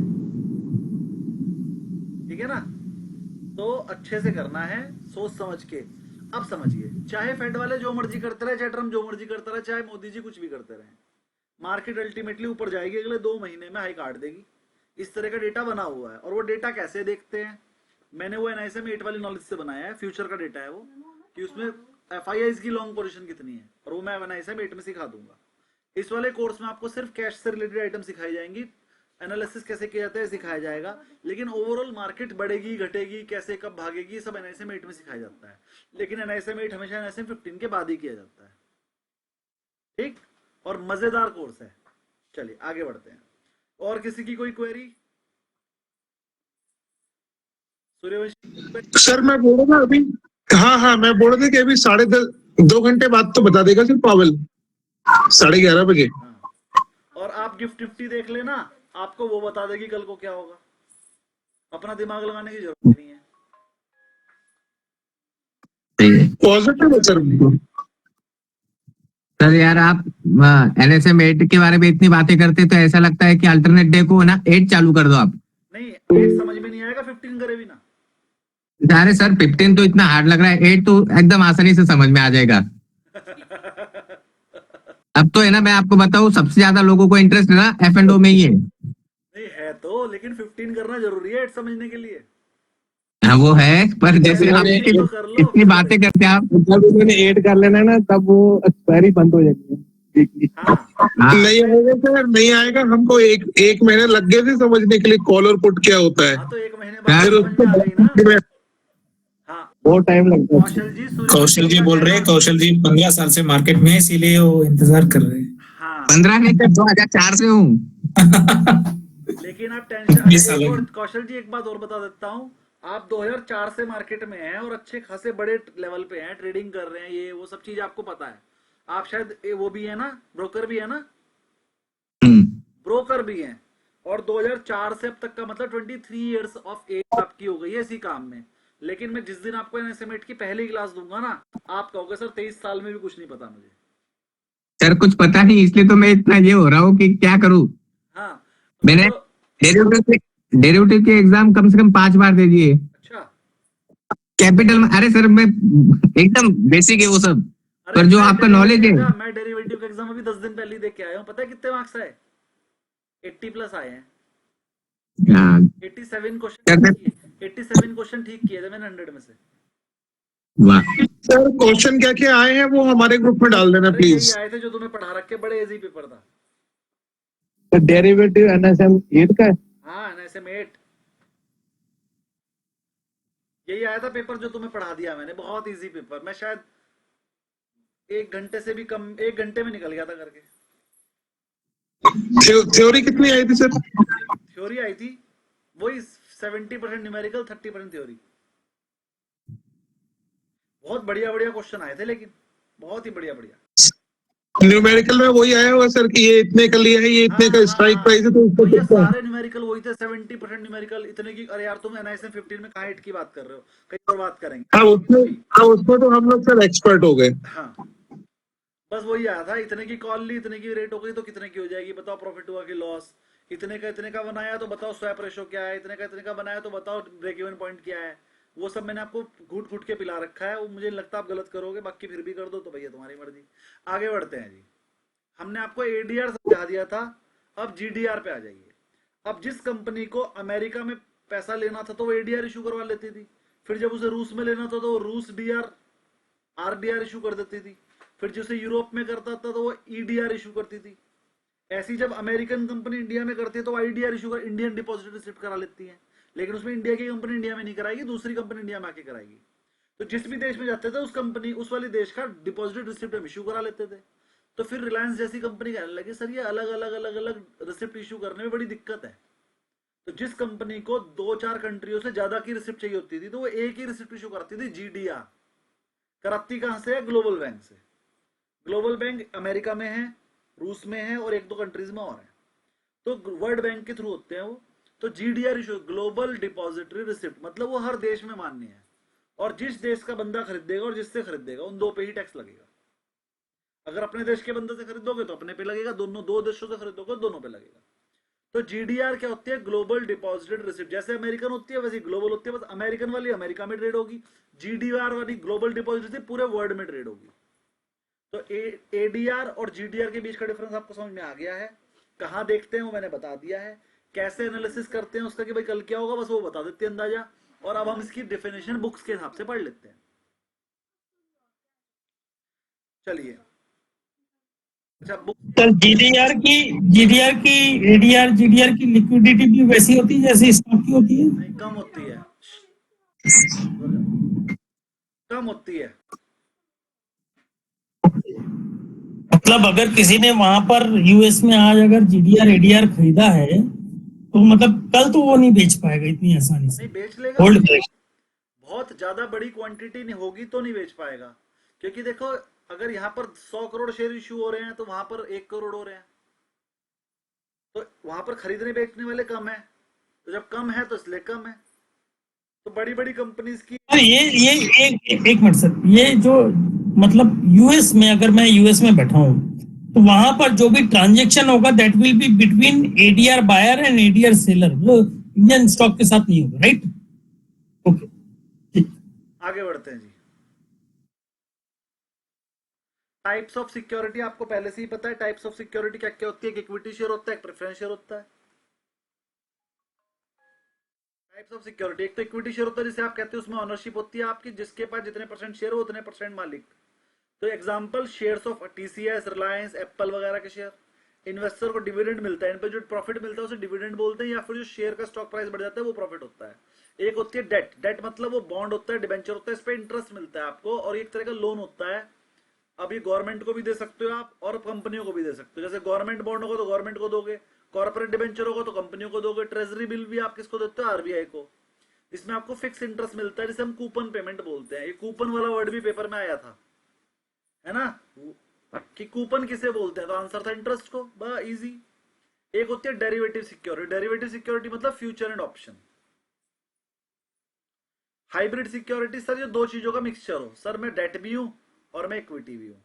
ठीक है ना, तो अच्छे से करना है, सोच समझ के। अब समझिए, चाहे फेड वाले जो मर्जी करते रहे, चाहे ट्रम्प जो मर्जी करता रहे, चाहे मोदी जी कुछ भी करते रहे, मार्केट अल्टीमेटली ऊपर जाएगी, अगले 2 महीने में हाई काट देगी। इस तरह का डेटा बना हुआ है। और वो डेटा कैसे देखते हैं, मैंने वो NISM 8 वाली नॉलेज से बनाया है। फ्यूचर का डेटा है वो, कि उसमें FIIs की लॉन्ग पोजीशन कितनी है, और वो मैं NISM 8 में सिखा दूंगा। इस वाले कोर्स में आपको सिर्फ कैश से रिलेटेड आइटम सिखाई जाएंगी, एनालिसिस कैसे किया जाता है सिखाया जाएगा, लेकिन ओवरऑल मार्केट बढ़ेगी घटेगी कैसे कब भागेगी ये सब NISM 8 में सिखाया जाता है। लेकिन NISM 8 हमेशा NISM 15 के बाद ही किया जाता है। ठीक, और मजेदार कोर्स है। चलिए आगे बढ़ते हैं। और किसी की कोई क्वेरी? सूर्यवंशी सर मैं बोल रहा था अभी, हाँ मैं बोल रहा था कि अभी 2 घंटे बाद तो बता देगा सर पावेल, 11:30 बजे। और आप गिफ्ट निफ्टी देख लेना, आपको वो बता देगी कल को क्या होगा। अपना दिमाग लगाने की जरूरत नहीं है। पॉजिटिव है सर यार, आप NSM 8 के बारे में इतनी बातें करते तो ऐसा लगता है कि अल्टरनेट डे को ना 8 चालू कर दो आप। नहीं, 8 समझ में नहीं आएगा, 15 करे भी ना। अरे सर 15 तो इतना हार्ड लग रहा है, 8 तो एकदम आसानी से समझ में आ जाएगा। अब तो है ना, मैं आपको बताऊं, सबसे ज्यादा लोगों को इंटरेस्ट है ना F&O में ही है। नहीं है तो, लेकिन 15 करना जरूरी है 8 समझने के लिए। हाँ वो है, पर जैसे आप इतनी बातें करते हैं आप, जब उन्होंने 8 कर लेना ना तब वो एक्सपायरी बंद हो जाती है। नहीं आएगा सर, नहीं आएगा। हमको एक महीने लग गए थे समझने के लिए कॉल और पुट क्या होता है। हाँ तो 1 महीने बाद समझ में आ गई ना। हाँ बहुत टाइम लगता है। कौशल जी बोल रहे हैं, कौशल जी 15 साल से मार्केट में, इसीलिए वो इंतजार कर रहे हैं। हाँ 15 नहीं, 2004 से हूँ। लेकिन आप टेंशन, 20 साल एक हो और गए। कौशल जी एक बात और बता देता हूँ, आप 2004 से मार्केट में हैं और अच्छे खासे बड़े लेवल पे हैं, ट्रेडिंग कर रहे हैं, ये वो सब चीज आपको पता है। आप शायद वो भी है ना, ब्रोकर भी है ना, ब्रोकर भी हैं, और 2004 से अब तक का मतलब 23 इयर्स ऑफ एज आपकी हो गई है इसी काम में। लेकिन मैं जिस दिन आपको एनएसएमएट की पहली क्लास दूंगा ना, आप कहोगे सर 23 साल में भी कुछ नहीं पता मुझे। सर कुछ पता नहीं, इसलिए तो मैं इतना ये हो रहा हूँ कि क्या करूँ। हाँ मैंने तो डेरिवेटिव के एग्जाम कम से कम 5 बार दे दिए। अच्छा, कैपिटल में, अरे सर मैं एकदम बेसिक है वो सब, अरे पर जो आपका नॉलेज है। मैं डेरिवेटिव का एग्जाम अभी 10 दिन पहले ही दे के आया हूँ। पता है कितने मार्क्स आए? 80 प्लस आए हैं। हाँ, 87 क्वेश्चन ठीक किए, 87 क्वेश्चन ठीक किए थे मैंने 100 में से। वाह। सर क्वेश्चन क्या क्या आए हैं वो हमारे ग्रुप में डाल देना अरे प्लीज। यही आए थे जो तुम्हें पढ़ा रखे, बड़े इजी पेपर था। डेरिवेटिव एनएसएम 8 का है। हाँ एनएसएम 8 यही आया था पेपर जो तुम्हें पढ़ा दिया मैंने, बहुत इजी पेपर। मैं शायद 1 घंटे से भी कम, 1 घंटे में निकल गया था करके। थ्योरी कितनी आई थी सर? थ्योरी आई थी वही 70% न्यूमेरिकल, 30% थ्योरी। बहुत बढ़िया बढ़िया क्वेश्चन आए थे, लेकिन बहुत ही बढ़िया बढ़िया। न्यूमेरिकल में वही आया होगा सर कि ये इतने का लिया है, ये इतने का स्ट्राइक प्राइस है, तो उसको भैया कितना। सारे न्यूमेरिकल वही थे, 70% न्यूमेरिकल इतने की। अरे यार तुम एनआईएसएम 15 में कहाँ 8 की बात कर रहे हो, कहीं और बात करेंगे। हाँ उसमें तो हम लोग सर एक्सपर्ट हो गए। हाँ बस वही आया था, इतने की कॉल ली, इतने की रेट हो गई तो कितने की हो जाएगी बताओ, प्रॉफिट हुआ कि लॉस, इतने का बनाया तो बताओ स्वैप रेशो क्या है, इतने का बनाया तो बताओ ब्रेक इवन पॉइंट क्या है। वो सब मैंने आपको घूट घूट के पिला रखा है, वो मुझे नहीं लगता आप गलत करोगे, बाकी फिर भी कर दो तो भैया तुम्हारी मर्जी। आगे बढ़ते हैं जी। हमने आपको एडीआर समझा दिया था, अब जीडीआर पे आ जाइए। अब जिस कंपनी को अमेरिका में पैसा लेना था तो वो एडीआर इशू करवा लेती थी, फिर जब उसे रूस में लेना था तो वो रूस डीआर आरडीआर इशू कर देती थी, फिर जिसे यूरोप में करता था तो वो ईडीआर इशू करती थी। ऐसी जब अमेरिकन कंपनी इंडिया में करती है तो आईडीआर इशू कर, इंडियन डिपॉजिट रिसिप्ट करा लेती है, लेकिन उसमें इंडिया की कंपनी इंडिया में नहीं कराएगी, दूसरी कंपनी इंडिया में आके कराएगी। तो जिस भी देश में जाते थे उस कंपनी, उस वाले देश का डिपॉजिट रिसिप्ट हम इशू करा लेते थे। तो फिर रिलायंस जैसी कंपनी कहने लगी सर ये अलग अलग रिसिप्ट इशू करने में बड़ी दिक्कत है। तो जिस कंपनी को 2-4 कंट्रियों से ज्यादा की रिसिप्ट चाहिए होती थी तो वो एक ही रिसिप्ट इशू कराती थी, जीडीआर। कराती कहां से है? ग्लोबल बैंक से। ग्लोबल बैंक अमेरिका में है, रूस में है और 1-2 कंट्रीज में और है, तो वर्ल्ड बैंक के थ्रू होते हैं वो। तो GDR issue, global depository receipt, मतलब वो हर देश में मान्य है, और जिस देश का बंदा खरीदेगा और जिससे खरीदेगा उन दो पे ही टैक्स लगेगा। अगर अपने देश के बंदे से खरीदोगे तो अपने पे लगेगा, दोनों दो देशों से खरीदोगे दोनों पे लगेगा। तो जीडीआर क्या होती है? Global deposited receipt. जैसे अमेरिकन होती है वैसे ग्लोबल होती है, बस अमेरिकन वाली अमेरिका में ट्रेड होगी, जीडीआर वाली ग्लोबल डिपॉजिट रिसिप्ट पूरे वर्ल्ड में ट्रेड होगी। तो एडीआर और जीडीआर के बीच का डिफरेंस आपको समझ में आ गया है। कहां देखते हैं वो मैंने बता दिया है, कैसे एनालिसिस करते हैं उसका कि भाई कल क्या होगा बस वो बता देते हैं अंदाजा। और अब हम इसकी डेफिनेशन बुक्स के हिसाब से पढ़ लेते हैं। चलिए अच्छा, सर जीडीआर की एडीआर जीडीआर की लिक्विडिटी भी वैसी होती है जैसे स्टॉक की होती है? नहीं, कम होती है, कम होती है। मतलब अगर किसी ने वहां पर यूएस में आज अगर जीडीआर एडीआर खरीदा है तो मतलब कल तो वो नहीं बेच पाएगा इतनी आसानी से, नहीं बेच लेगा, होल्ड करेगा। बहुत ज्यादा बड़ी क्वांटिटी नहीं होगी तो नहीं बेच पाएगा, क्योंकि देखो अगर यहाँ पर 100 करोड़ शेयर इशू हो रहे हैं तो वहां पर 1 करोड़ हो रहे हैं, तो वहां पर खरीदने बेचने वाले कम है, तो जब कम है तो इसलिए कम है। तो बड़ी बड़ी कंपनीज की ये एक मिनट सर, ये जो मतलब यूएस में, अगर मैं यूएस में बैठा हूँ तो वहां पर जो भी ट्रांजेक्शन होगा that will be between ADR buyer and ADR seller, वो इंडियन स्टॉक के साथ नहीं होगा, राइट? ओके, आगे बढ़ते हैं जी। टाइप्स ऑफ सिक्योरिटी आपको पहले से ही पता है। टाइप्स ऑफ सिक्योरिटी क्या क्या होती है? इक्विटी शेयर होता है, एक प्रेफरेंस शेयर होता है। टाइप्स ऑफ सिक्योरिटी, एक तो इक्विटी शेयर होता है जिसे आप कहते हैं उसमें ओनरशिप होती है आपकी, जिसके पास जितने परसेंट शेयर हो उतने परसेंट मालिक। तो example shares of TCS, Reliance, Apple वगैरह के शेयर। इन्वेस्टर को डिविडेंड मिलता है, इन पर जो प्रॉफिट मिलता है उसे डिविडेंड बोलते हैं, या फिर जो शेयर का स्टॉक प्राइस बढ़ जाता है वो प्रॉफिट होता है। एक होती है डेट, डेट मतलब वो बॉन्ड होता है, डिबेंचर होता है, इस पर इंटरेस्ट मिलता है आपको, और एक तरह का लोन होता है अब ये गवर्नमेंट को भी दे सकते हो आप और कंपनियों को भी दे सकते हो। जैसे गवर्नमेंट बॉन्ड होगा तो गवर्नमेंट को दोगे, कॉर्पोरेट डिबेंचर होगा तो कंपनियों को दोगे, ट्रेजरी बिल भी आप किसको देते हो? आरबीआई को। इसमें आपको फिक्स इंटरेस्ट मिलता है जिसे हम कूपन पेमेंट बोलते हैं। ये कूपन वाला वर्ड भी पेपर में आया था, है ना, कि कूपन किसे बोलते हैं, तो आंसर था इंटरेस्ट को। बड़ा इजी। एक होती है डेरिवेटिव सिक्योरिटी। डेरिवेटिव सिक्योरिटी मतलब future and option. Hybrid security sir ये दो चीजों का मिक्सचर हो। सर मैं डेट भी हूं और मैं इक्विटी भी हूं।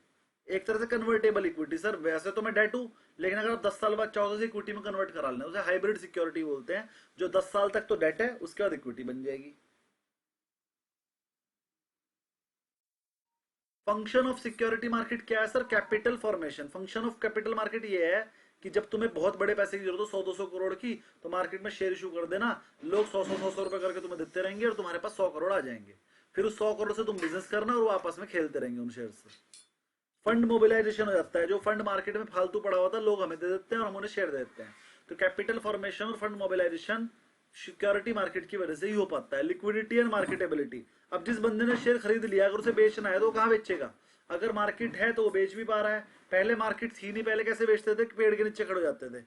एक तरह से कन्वर्टेबल इक्विटी। सर वैसे तो मैं डेट हूं, लेकिन अगर आप 10 साल बाद चाहो तो इक्विटी में कन्वर्ट करा लेना, उसे हाइब्रिड सिक्योरिटी बोलते हैं। जो 10 साल तक तो डेट है, उसके बाद इक्विटी बन जाएगी। फंक्शन ऑफ सिक्योरिटी मार्केट क्या है sir? Capital formation. Function of capital market ये है कि जब तुम्हें बहुत बड़े पैसे की जरूरत हो, 100-200 करोड़ की, तो मार्केट में शेयर इशू कर देना। लोग 100-100 रुपए करके तुम्हें देते रहेंगे और तुम्हारे पास 100 करोड़ आ जाएंगे। फिर उस 100 करोड़ से तुम बिजनेस करना और वो आपस में खेलते रहेंगे उन शेयर से। फंड मोबिलाइजेशन हो जाता है। जो फंड मार्केट में फालतू पड़ा होता है लोग हमें दे देते हैं और हम उन्हें शेयर दे देते हैं। तो कैपिटल फॉर्मेशन और फंड मोबिलाइजेशन सिक्योरिटी मार्केट की वजह से ही हो पाता है। Liquidity and marketability. अब जिस बंदे ने शेयर खरीद लिया, अगर उसे बेचना है तो वो कहाँ बेचेगा? अगर मार्केट है तो वो बेच भी पा रहा है। पहले मार्केट थी नहीं, पहले कैसे बेचते थे? पेड़ के नीचे खड़े हो जाते थे।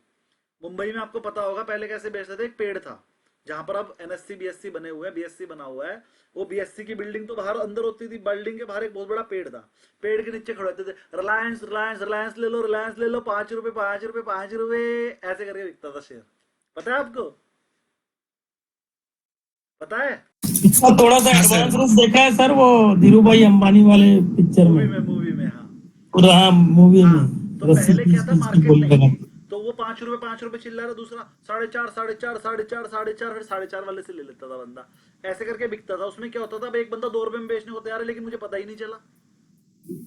मुंबई में आपको पता होगा पहले कैसे बेचते थे? एक पेड़ था जहां पर अब एनएससी बीएससी बने हुए हैं, बीएससी बना हुआ है। वो बीएससी की बिल्डिंग तो बाहर अंदर होती थी, बिल्डिंग के बाहर एक बहुत बड़ा पेड़ था। पेड़ के नीचे खड़े होते थे, रिलायंस रिलायंस रिलायंस ले लो, रिलायंस ले लो, 5 रुपए 5 रुपए 5 रुपए, ऐसे करके बिकता था शेयर। पता है आपको? पता है? इसका थोड़ा सा एडवांस रूप देखा है सर, वो धीरू भाई अंबानी वाले पिक्चर में, मूवी में हाँ। पूरा मूवी हाँ, में। तो पहले क्या था? मार्केट नहीं, तो वो 5 रुपए चिल्ला रहा, दूसरा 4.5 4.5 4.5 4.5, फिर 4.5 वाले से ले लेता था बंदा। ऐसे करके बिकता था। उसमें क्या होता था? अब एक बंदा 2 रुपए में बेचने को तैयार है, लेकिन मुझे पता ही नहीं चला,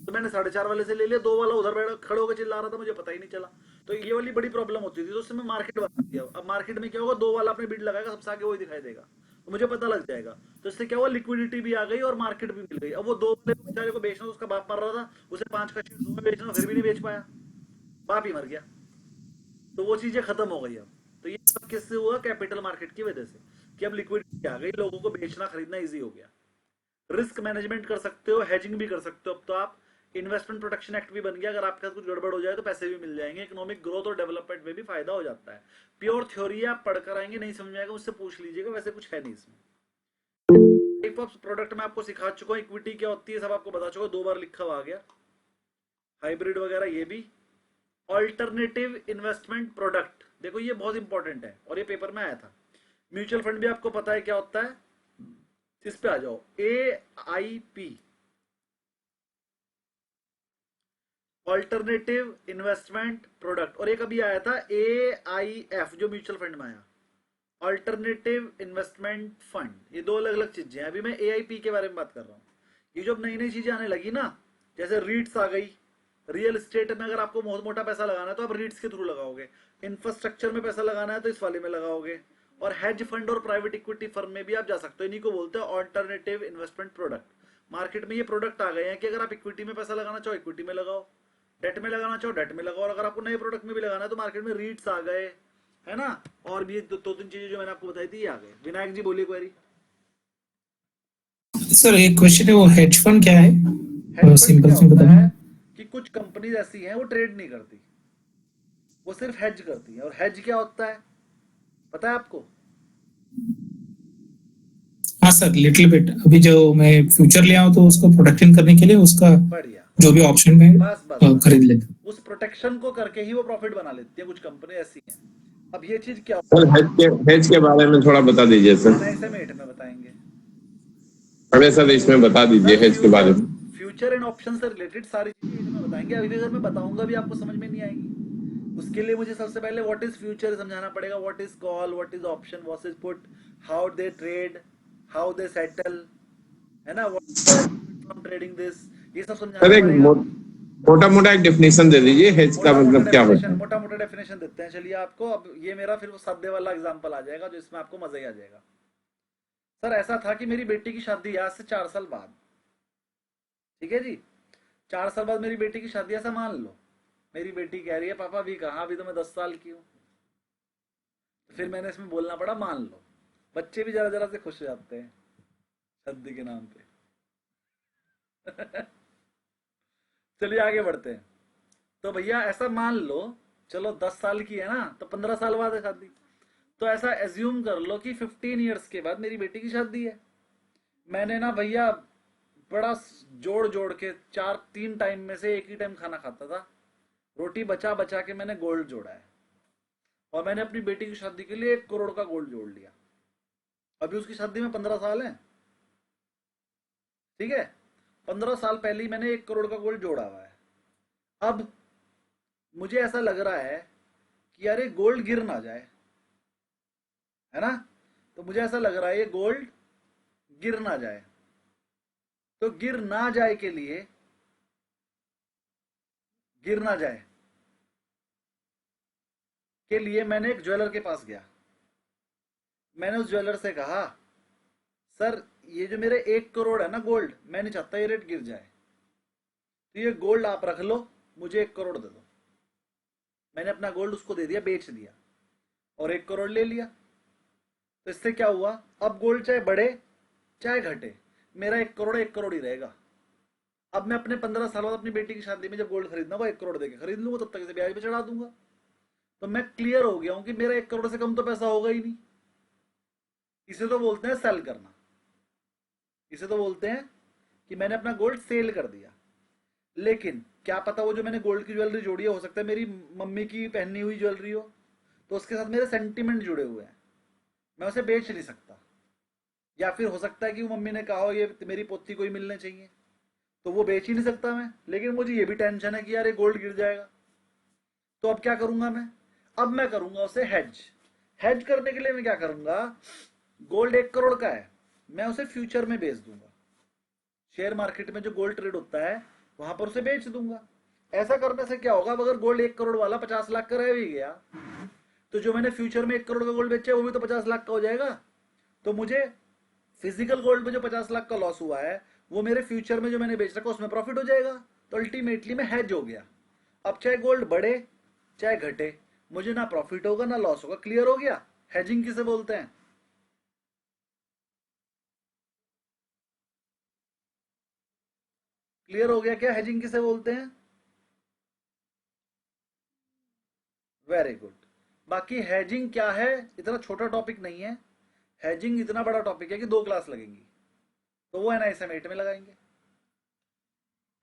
तो मैंने 4.5 वाले से ले लिया। 2 वाला उधर बैठ खड़े होकर चिल्ला रहा था, मुझे पता ही नहीं चला। तो ये वाली बड़ी प्रॉब्लम होती थी। तो उसमें मार्केट बना दिया। अब मार्केट में क्या होगा? 2 वाला अपने बिड लगाएगा, सबसे आगे वही दिखाई देगा, तो मुझे पता लग जाएगा। तो इससे क्या हुआ? लिक्विडिटी भी आ गई और मार्केट भी मिल गई। अब वो 2 वाले बेचारे को बेचना, उसका बाप मर रहा था, उसे 5 का शेयर 2 में बेचना, फिर भी नहीं बेच पाया, बाप ही मर गया। तो वो चीजें खत्म हो गई अब। तो ये सब किससे हुआ? कैपिटल मार्केट की वजह से, कि अब लिक्विडिटी आ गई, लोगों को बेचना खरीदना इजी हो गया। रिस्क मैनेजमेंट कर सकते हो, हेजिंग भी कर सकते हो। अब तो आप इन्वेस्टमेंट प्रोटेक्शन एक्ट भी बन गया। अगर आपके साथ कुछ गड़बड़ हो जाए तो पैसे भी मिल जाएंगे। इकोनॉमिक ग्रोथ और डेवलपमेंट में भी फायदा हो जाता है। प्योर थ्योरी आप पढ़कर आएंगे, नहीं समझ में आएगा मुझसे पूछ लीजिएगा, वैसे कुछ है नहीं इसमें। टाइप ऑफ प्रोडक्ट मैं आपको सिखा चुका हूँ। इक्विटी क्या होती है सब आपको बता चुका, 2 बार लिखा हुआ आ गया। हाइब्रिड वगैरह ये भी। ऑल्टरनेटिव इन्वेस्टमेंट प्रोडक्ट, देखो ये बहुत इंपॉर्टेंट है और ये पेपर में आया था। म्यूचुअल फंड भी आपको पता है क्या होता है। इस पे आ जाओ, AIP, ऑल्टरनेटिव इन्वेस्टमेंट प्रोडक्ट। और एक अभी आया था AIF, जो म्यूचुअल फंड में आया, ऑल्टरनेटिव इन्वेस्टमेंट फंड। ये 2 अलग अलग चीजें हैं। अभी मैं AIP के बारे में बात कर रहा हूँ। ये जो अब नई नई चीजें आने लगी ना, जैसे रीट्स आ गई। रियल एस्टेट में अगर आपको बहुत मोटा पैसा लगाना है तो आप रीट्स के थ्रू लगाओगे। इंफ्रास्ट्रक्चर में पैसा लगाना है तो इस वाले में लगाओगे। और हेज फंड और प्राइवेट इक्विटी फर्म में भी आप जा सकते हो। इन्हीं को बोलते हैं ऑल्टरनेटिव इन्वेस्टमेंट प्रोडक्ट। मार्केट में ये प्रोडक्ट आ गए हैं कि अगर आप इक्विटी में पैसा लगाना चाहो इक्विटी में लगाओ, डेट में लगाना चाहो डेट में लगाओ, और अगर आपको नए प्रोडक्ट में भी लगाना है तो मार्केट में रीट्स आ गए, है ना। और भी 2-3 चीजें जो मैंने आपको बताई थी आ गए। विनायक जी बोलिए क्वेरी। सर एक क्वेश्चन है, वो हेज फंड क्या है? सिंपल से होता बताइए। है कि कुछ कंपनीज ऐसी हैं वो ट्रेड नहीं करती, वो सिर्फ हेज करती है। और हेज क्या होता है पता है आपको? हाँ सर, लिटिल बिट। अभी जो मैं फ्यूचर ले आऊँ तो उसको प्रोटेक्शन करने के लिए उसका बढ़िया, जो भी ऑप्शन में बस खरीद लेते हैं। उस प्रोटेक्शन को करके ही वो प्रॉफिट बना लेती है। कुछ कंपनी ऐसी हैं। अब ये चीज क्या सर हेज के बारे में थोड़ा बता दीजिए सर। SM8 में बताएंगे। अरे सर इसमें बता दीजिए हेज के बारे में। फ्यूचर एंड ऑप्शन से रिलेटेड सारी चीजें इसमें बताएंगे। अभी अगर मैं बताऊंगा भी आपको समझ में नहीं आएगी। उसके लिए मुझे सबसे पहले व्हाट इज फ्यूचर समझाना पड़ेगा। What is call, what is option, what is put, how they trade, how they settle, है ना, फ्रॉम ट्रेडिंग दिस, ये सब समझाना पड़ेगा। मोटा मोटा एक डेफिनेशन दे दीजिए हेज का मतलब क्या होता है। मोटा मोटा डेफिनेशन देते हैं चलिए आपको। अब ये मेरा फिर वो सादे वाला एग्जांपल आ जाएगा जो इसमें आपको मजा ही आ जाएगा। सर ऐसा था कि मेरी बेटी की शादी आज से 4 साल बाद, ठीक है जी, 4 साल बाद मेरी बेटी की शादी, ऐसा मान लो मेरी बेटी कह रही है पापा अभी कहाँ, अभी तो मैं 10 साल की हूँ। तो फिर मैंने इसमें बोलना पड़ा मान लो। बच्चे भी जरा जरा से खुश हो जाते हैं शादी के नाम पे। चलिए आगे बढ़ते हैं। तो भैया ऐसा मान लो, चलो 10 साल की है ना, तो 15 साल बाद है शादी। तो ऐसा एज्यूम कर लो कि 15 ईयर्स के बाद मेरी बेटी की शादी है। मैंने ना भैया बड़ा जोड़ जोड़ के 3 टाइम में से एक ही टाइम खाना खाता था, रोटी बचा बचा के मैंने गोल्ड जोड़ा है, और मैंने अपनी बेटी की शादी के लिए 1 करोड़ का गोल्ड जोड़ लिया। अभी उसकी शादी में 15 साल है, ठीक है। 15 साल पहले ही मैंने 1 करोड़ का गोल्ड जोड़ा हुआ है। अब मुझे ऐसा लग रहा है कि यार ये गोल्ड गिर ना जाए, है ना। तो मुझे ऐसा लग रहा है ये गोल्ड गिर ना जाए। तो गिर ना जाए के लिए, गिर ना जाए के लिए मैंने एक ज्वेलर के पास गया। मैंने उस ज्वेलर से कहा, सर ये जो मेरे 1 करोड़ है ना गोल्ड, मैं नहीं चाहता ये रेट गिर जाए, तो ये गोल्ड आप रख लो, मुझे 1 करोड़ दे दो। मैंने अपना गोल्ड उसको दे दिया, बेच दिया और 1 करोड़ ले लिया। तो इससे क्या हुआ, अब गोल्ड चाहे बढ़े चाहे घटे, मेरा 1 करोड़ 1 करोड़ ही रहेगा। अब मैं अपने 15 साल बाद अपनी बेटी की शादी में जब गोल्ड खरीदना होगा 1 करोड़ देके खरीद लूंगा, तब तक इसे ब्याज पे चढ़ा दूंगा। तो मैं क्लियर हो गया हूं कि मेरा 1 करोड़ से कम तो पैसा होगा ही नहीं। इसे तो बोलते हैं सेल करना, इसे तो बोलते हैं कि मैंने अपना गोल्ड सेल कर दिया। लेकिन क्या पता वो जो मैंने गोल्ड की ज्वेलरी जोड़ी है, हो सकता है मेरी मम्मी की पहनी हुई ज्वेलरी हो, तो उसके साथ मेरे सेंटिमेंट जुड़े हुए हैं, मैं उसे बेच नहीं सकता। या फिर हो सकता है कि वो मम्मी ने कहा हो ये मेरी पोती को ही मिलने चाहिए, तो वो बेच ही नहीं सकता मैं। लेकिन मुझे ये भी टेंशन है कि यार ये गोल्ड गिर जाएगा। तो अब क्या करूंगा मैं, अब मैं करूंगा उसे हेज। हेज करने के लिए मैं क्या करूंगा, गोल्ड 1 करोड़ का है, मैं उसे फ्यूचर में बेच दूंगा। शेयर मार्केट में जो गोल्ड ट्रेड होता है वहां पर उसे बेच दूंगा। ऐसा करने से क्या होगा, अगर गोल्ड 1 करोड़ वाला 50 लाख का रह भी गया, तो जो मैंने फ्यूचर में 1 करोड़ का गोल्ड बेचा है वो भी तो 50 लाख का हो जाएगा। तो मुझे फिजिकल गोल्ड में जो 50 लाख का लॉस हुआ है, वो मेरे फ्यूचर में जो मैंने बेच रखा उसमें प्रॉफिट हो जाएगा। तो अल्टीमेटली मैं हेज हो गया। अब चाहे गोल्ड बढ़े चाहे घटे, मुझे ना प्रॉफिट होगा ना लॉस होगा। क्लियर हो गया हेजिंग किसे बोलते हैं। क्लियर हो गया क्या हेजिंग किसे बोलते हैं। Very good. बाकी हेजिंग क्या है इतना छोटा टॉपिक नहीं है, हेजिंग इतना बड़ा टॉपिक है कि 2 क्लास लगेंगी, तो वो NISM 8 में लगाएंगे।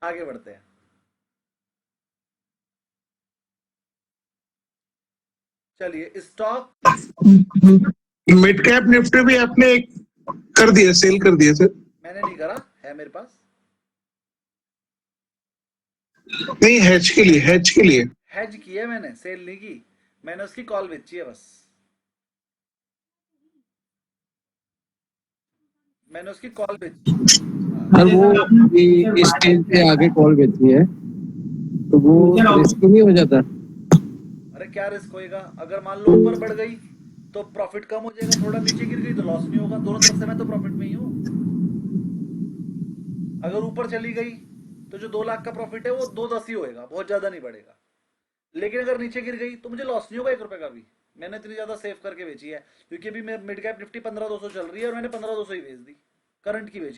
आगे बढ़ते हैं। चलिए स्टॉक, मिड कैप निफ्टी भी आपने कर दिया, सेल कर दिया सर। मैंने नहीं करा है मेरे पास। नहीं, हेज के लिए, हेज के लिए। हेज की है मैंने, सेल नहीं की। मैंने उसकी कॉल बेची है बस, मैंने उसकी कॉल बेची। सर वो इस स्टेज पे आगे कॉल बेची है, तो वो रिस्क नहीं हो जाता। अरे क्या रिस्क होएगा, अगर मान लो ऊपर बढ़ गई तो प्रॉफिट कम हो जाएगा, थोड़ा नीचे गिर गई तो लॉस नहीं होगा। दोनों तरफ से मैं तो प्रॉफिट में ही हूँ। अगर ऊपर चली गई तो जो 2 लाख का प्रॉफिट है वो 2.10 ही होएगा, बहुत ज्यादा नहीं बढ़ेगा। लेकिन अगर नीचे गिर गई तो मुझे लॉस नहीं होगा 1 रुपए का भी। मैंने इतनी ज्यादा सेव करके बेची है, क्योंकि अभी मिड कैप निफ्टी 15,200 चल रही है और मैंने 15,200 ही बेच दी, करंट की बेची।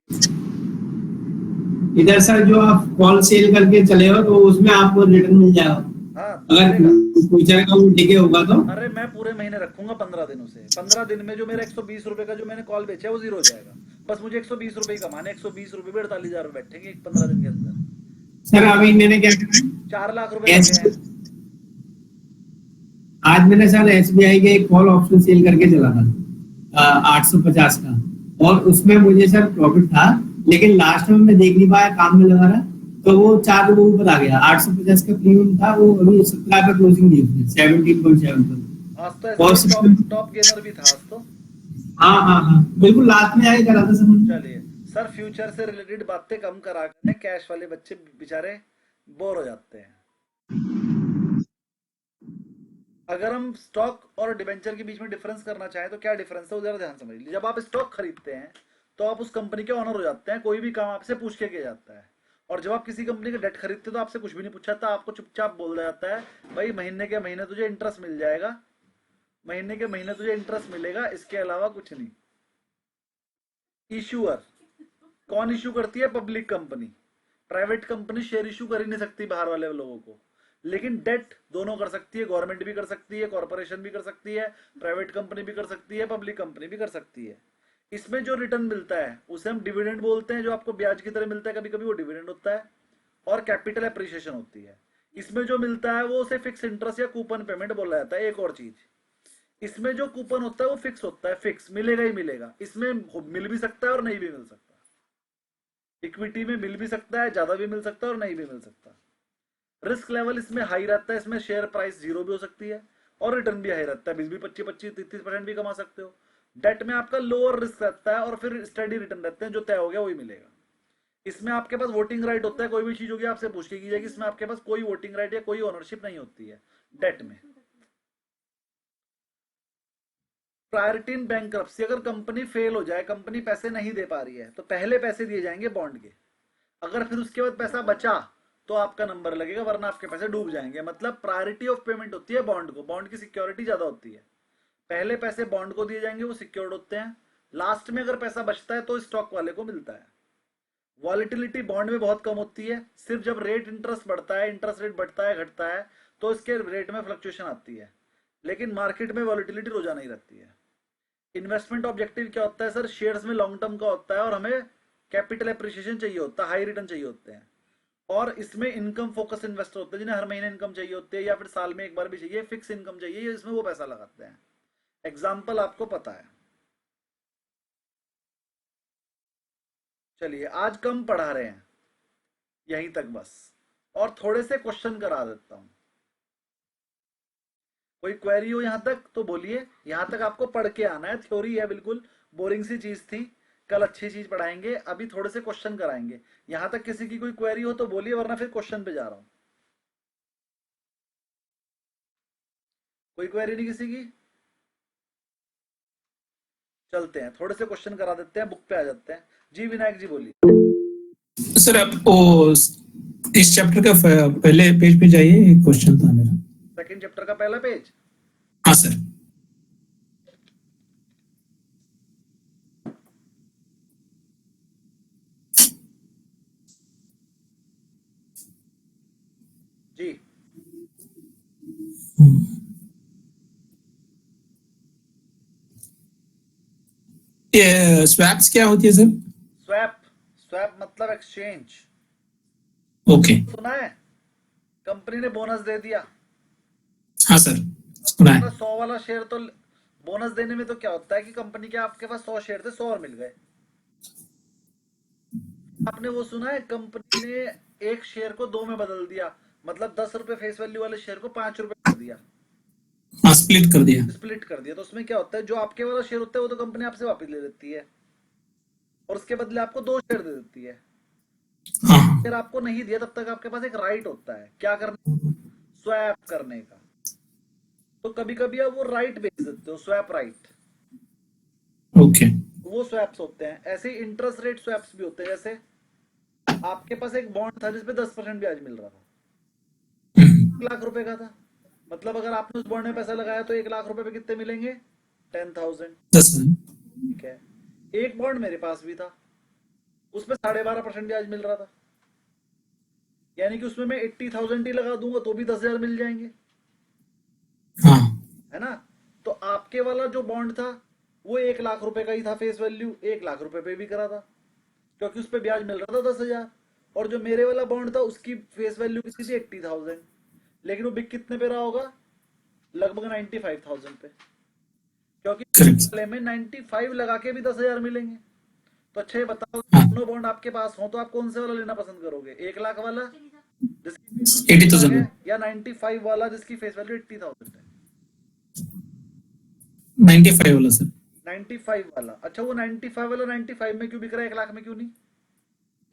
इधर सर जो आप कॉल सेल करके चले हो तो उसमें आपको रिटर्न मिल जाएगा। हाँ अगर फ्यूचर का वो डिके होगा तो। अरे मैं पूरे महीने रखूंगा 15 दिनों से। 15 दिन में जो मेरा 120 रुपए का जो मैंने कॉल बेचा है वो 0 हो जाएगा। बस मुझे 120 रुपए ही कमाने, 120 रुपए में 48,000 रुपए बैठेंगे 15 दिन के अंदर। सर अभी मैंने क्या करा, 4 लाख रुपए लगे हैं। आज मैंने सर SBI के एक कॉल ऑप्शन सेल करके चला था 850 का, और उसमें मुझे सर प्रॉफिट था, लेकिन लास्ट में मैं देख नहीं पाया, काम में लगा रहा, तो वो 4 रुपए ऊपर आ गया। 850 का प्रीमियम था, वो अभी 17 पे क्लोजिंग दी उसने 17.7 पर। आज तो ऐसे टॉप गेनर भी था आज तो। हाँ बिल्कुल लास्ट में आगे करा था सर। चलिए सर, फ्यूचर से रिलेटेड बातें कम करा करने, कैश वाले बच्चे बेचारे बोर हो जाते हैं। अगर हम स्टॉक और डिबेंचर के बीच में डिफरेंस करना चाहें तो क्या डिफरेंस है वो जरा ध्यान समझ लीजिए। जब आप स्टॉक खरीदते हैं तो आप उस कंपनी के ऑनर हो जाते हैं, कोई भी काम आपसे पूछ के किया जाता है। और जब आप किसी कंपनी का डेट खरीदते हो तो आपसे कुछ भी नहीं पूछा जाता, आपको चुपचाप बोल दिया जाता है भाई महीने के महीने तुझे इंटरेस्ट मिल जाएगा, महीने के महीने तुझे इंटरेस्ट मिलेगा, इसके अलावा कुछ नहीं। इश्यूअर कौन इश्यू करती है, public company. Private company share issue कर ही नहीं सकती बाहर वाले लोगों को, लेकिन डेट दोनों कर सकती है, गवर्नमेंट भी कर सकती है, कॉर्पोरेशन भी कर सकती है, प्राइवेट कंपनी भी कर सकती है, पब्लिक कंपनी भी कर सकती है। इसमें जो रिटर्न मिलता है उसे हम डिविडेंड बोलते हैं, जो आपको ब्याज की तरह मिलता है, कभी कभी वो डिविडेंड होता है, और कैपिटल एप्रिसिएशन होती है। इसमें जो मिलता है वो उसे फिक्स इंटरेस्ट या कूपन पेमेंट बोला जाता है। एक और चीज, इसमें जो कूपन होता है वो फिक्स होता है, फिक्स मिलेगा ही मिलेगा। इसमें मिल भी सकता है और नहीं भी मिल सकता। इक्विटी में मिल भी सकता है, ज्यादा भी मिल सकता है और नहीं भी मिल सकता। रिस्क लेवल इसमें हाई रहता है, इसमें शेयर प्राइस 0 भी हो सकती है और रिटर्न भी हाई रहता है, 20-25-25-30% भी कमा सकते हो। डेट में आपका लोअर रिस्क रहता है और फिर स्टडी रिटर्न रहते हैं, जो तय हो गया वही मिलेगा। इसमें आपके पास वोटिंग राइट होता है, कोई भी चीज होगी आपसे पूछ के की जाएगी। इसमें आपके पास कोई वोटिंग राइट या कोई ओनरशिप नहीं होती है डेट में। प्रायोरिटी इन बैंकरप्सी, अगर कंपनी फेल हो जाए, कंपनी पैसे नहीं दे पा रही है, तो पहले पैसे दिए जाएंगे बॉन्ड के। अगर फिर उसके बाद पैसा बचा तो आपका नंबर लगेगा, वरना आपके पैसे डूब जाएंगे। मतलब प्रायोरिटी ऑफ पेमेंट होती है बॉन्ड को, बॉन्ड की सिक्योरिटी ज्यादा होती है। पहले पैसे बॉन्ड को दिए जाएंगे, वो सिक्योर्ड होते हैं। लास्ट में अगर पैसा बचता है तो स्टॉक वाले को मिलता है। वॉलिटिलिटी बॉन्ड में बहुत कम होती है, सिर्फ जब रेट इंटरेस्ट बढ़ता है, इंटरेस्ट रेट बढ़ता है घटता है तो इसके रेट में फ्लक्चुएशन आती है, लेकिन मार्केट में वॉलिटिलिटी रोजाना ही रहती है। इन्वेस्टमेंट ऑब्जेक्टिव क्या होता है सर? शेयर्स में लॉन्ग टर्म का होता है और हमें कैपिटल एप्रिसिएशन चाहिए होता है, हाई रिटर्न चाहिए होते हैं। और इसमें इनकम फोकस इन्वेस्टर होते हैं, जिन्हें हर महीने इनकम चाहिए होती है या फिर साल में एक बार भी चाहिए, फिक्स इनकम चाहिए, इसमें वो पैसा लगाते हैं। एग्जाम्पल आपको पता है। चलिए आज कम पढ़ा रहे हैं, यहीं तक बस, और थोड़े से क्वेश्चन करा देता हूं। कोई क्वेरी हो यहां तक तो बोलिए। यहां तक आपको पढ़ के आना है, थ्योरी है, बिल्कुल बोरिंग सी चीज थी। कल अच्छी चीज पढ़ाएंगे, अभी थोड़े से क्वेश्चन कराएंगे। यहां तक किसी की कोई क्वेरी हो तो बोलिए, वरना फिर क्वेश्चन पे जा रहा हूं। कोई क्वेरी नहीं किसी की? चलते हैं, थोड़े से क्वेश्चन करा देते हैं, बुक पे आ जाते हैं। जी विनायक जी बोलिए। सर आप वो इस चैप्टर का पहले पेज पे जाइए, एक क्वेश्चन था मेरा। सेकंड चैप्टर का पहला पेज? हाँ सर। जी ये स्वैप्स क्या होती है सर? स्वैप, स्वैप मतलब एक्सचेंज। ओके। सुना है? कंपनी ने बोनस दे दिया। हाँ सर सुना है। 100 वाला शेयर, तो बोनस देने में तो क्या होता है कि कंपनी के आपके पास 100 शेयर थे, 100 और मिल गए। आपने वो सुना है, कंपनी ने एक शेयर को 2 में बदल दिया, मतलब 10 रुपए फेस वैल्यू वाले शेयर को 5 रुपए कर दिया। हाँ स्प्लिट कर दिया। स्प्लिट कर दिया, तो उसमें क्या होता है, जो आपके वाला शेयर होता है वो तो कंपनी आपसे वापस ले लेती है और उसके बदले आपको 2 शेयर दे देती है। हाँ। शेयर आपको नहीं दिया तब तक आपके पास एक राइट होता है, क्या करने? स्वैप करने का। तो कभी कभी आप वो राइट बेच देते हो, स्वैप राइट। ओके। वो स्वैप्स होते हैं। ऐसे इंटरेस्ट रेट स्वैप्स भी होते हैं, जैसे आपके पास एक बॉन्ड था जिसपे 10% ब्याज मिल रहा था, 1 लाख रुपए का था। मतलब अगर आपने उस बॉन्ड में पैसा लगाया तो 1 लाख रुपए पे कितने मिलेंगे? 10,000। 10,000। ठीक है। एक बॉन्ड मेरे पास भी था, उसमें 12.5% ब्याज मिल रहा था, यानी कि उसमें मैं 80,000 ही लगा दूंगा तो भी 10,000 मिल जाएंगे। हाँ। है ना? तो आपके वाला जो बॉन्ड था वो 1 लाख रुपए का ही था, फेस वैल्यू 1 लाख रुपए पे भी करा था, क्योंकि उस पे ब्याज मिल रहा था 10,000। और जो मेरे वाला बॉन्ड था उसकी फेस वैल्यू कितनी थी? 80,000, लेकिन वो बिक कितने पे रहा होगा? लगभग 95,000 पे, क्योंकि वाले में 95 लगा के भी 10,000 मिलेंगे। तो अच्छा ये बताओ, दोनों बॉन्ड आपके पास हो तो आप कौन से वाला लेना पसंद करोगे? 1 लाख वाला जिसकी 80,000 या 95 वाला जिसकी फेस वैल्यू 80,000 है? 95 वाला सर। 95 वाला। अच्छा वो 95 वाला 95 में क्यों बिक रहा है, 1 लाख में क्यों नहीं?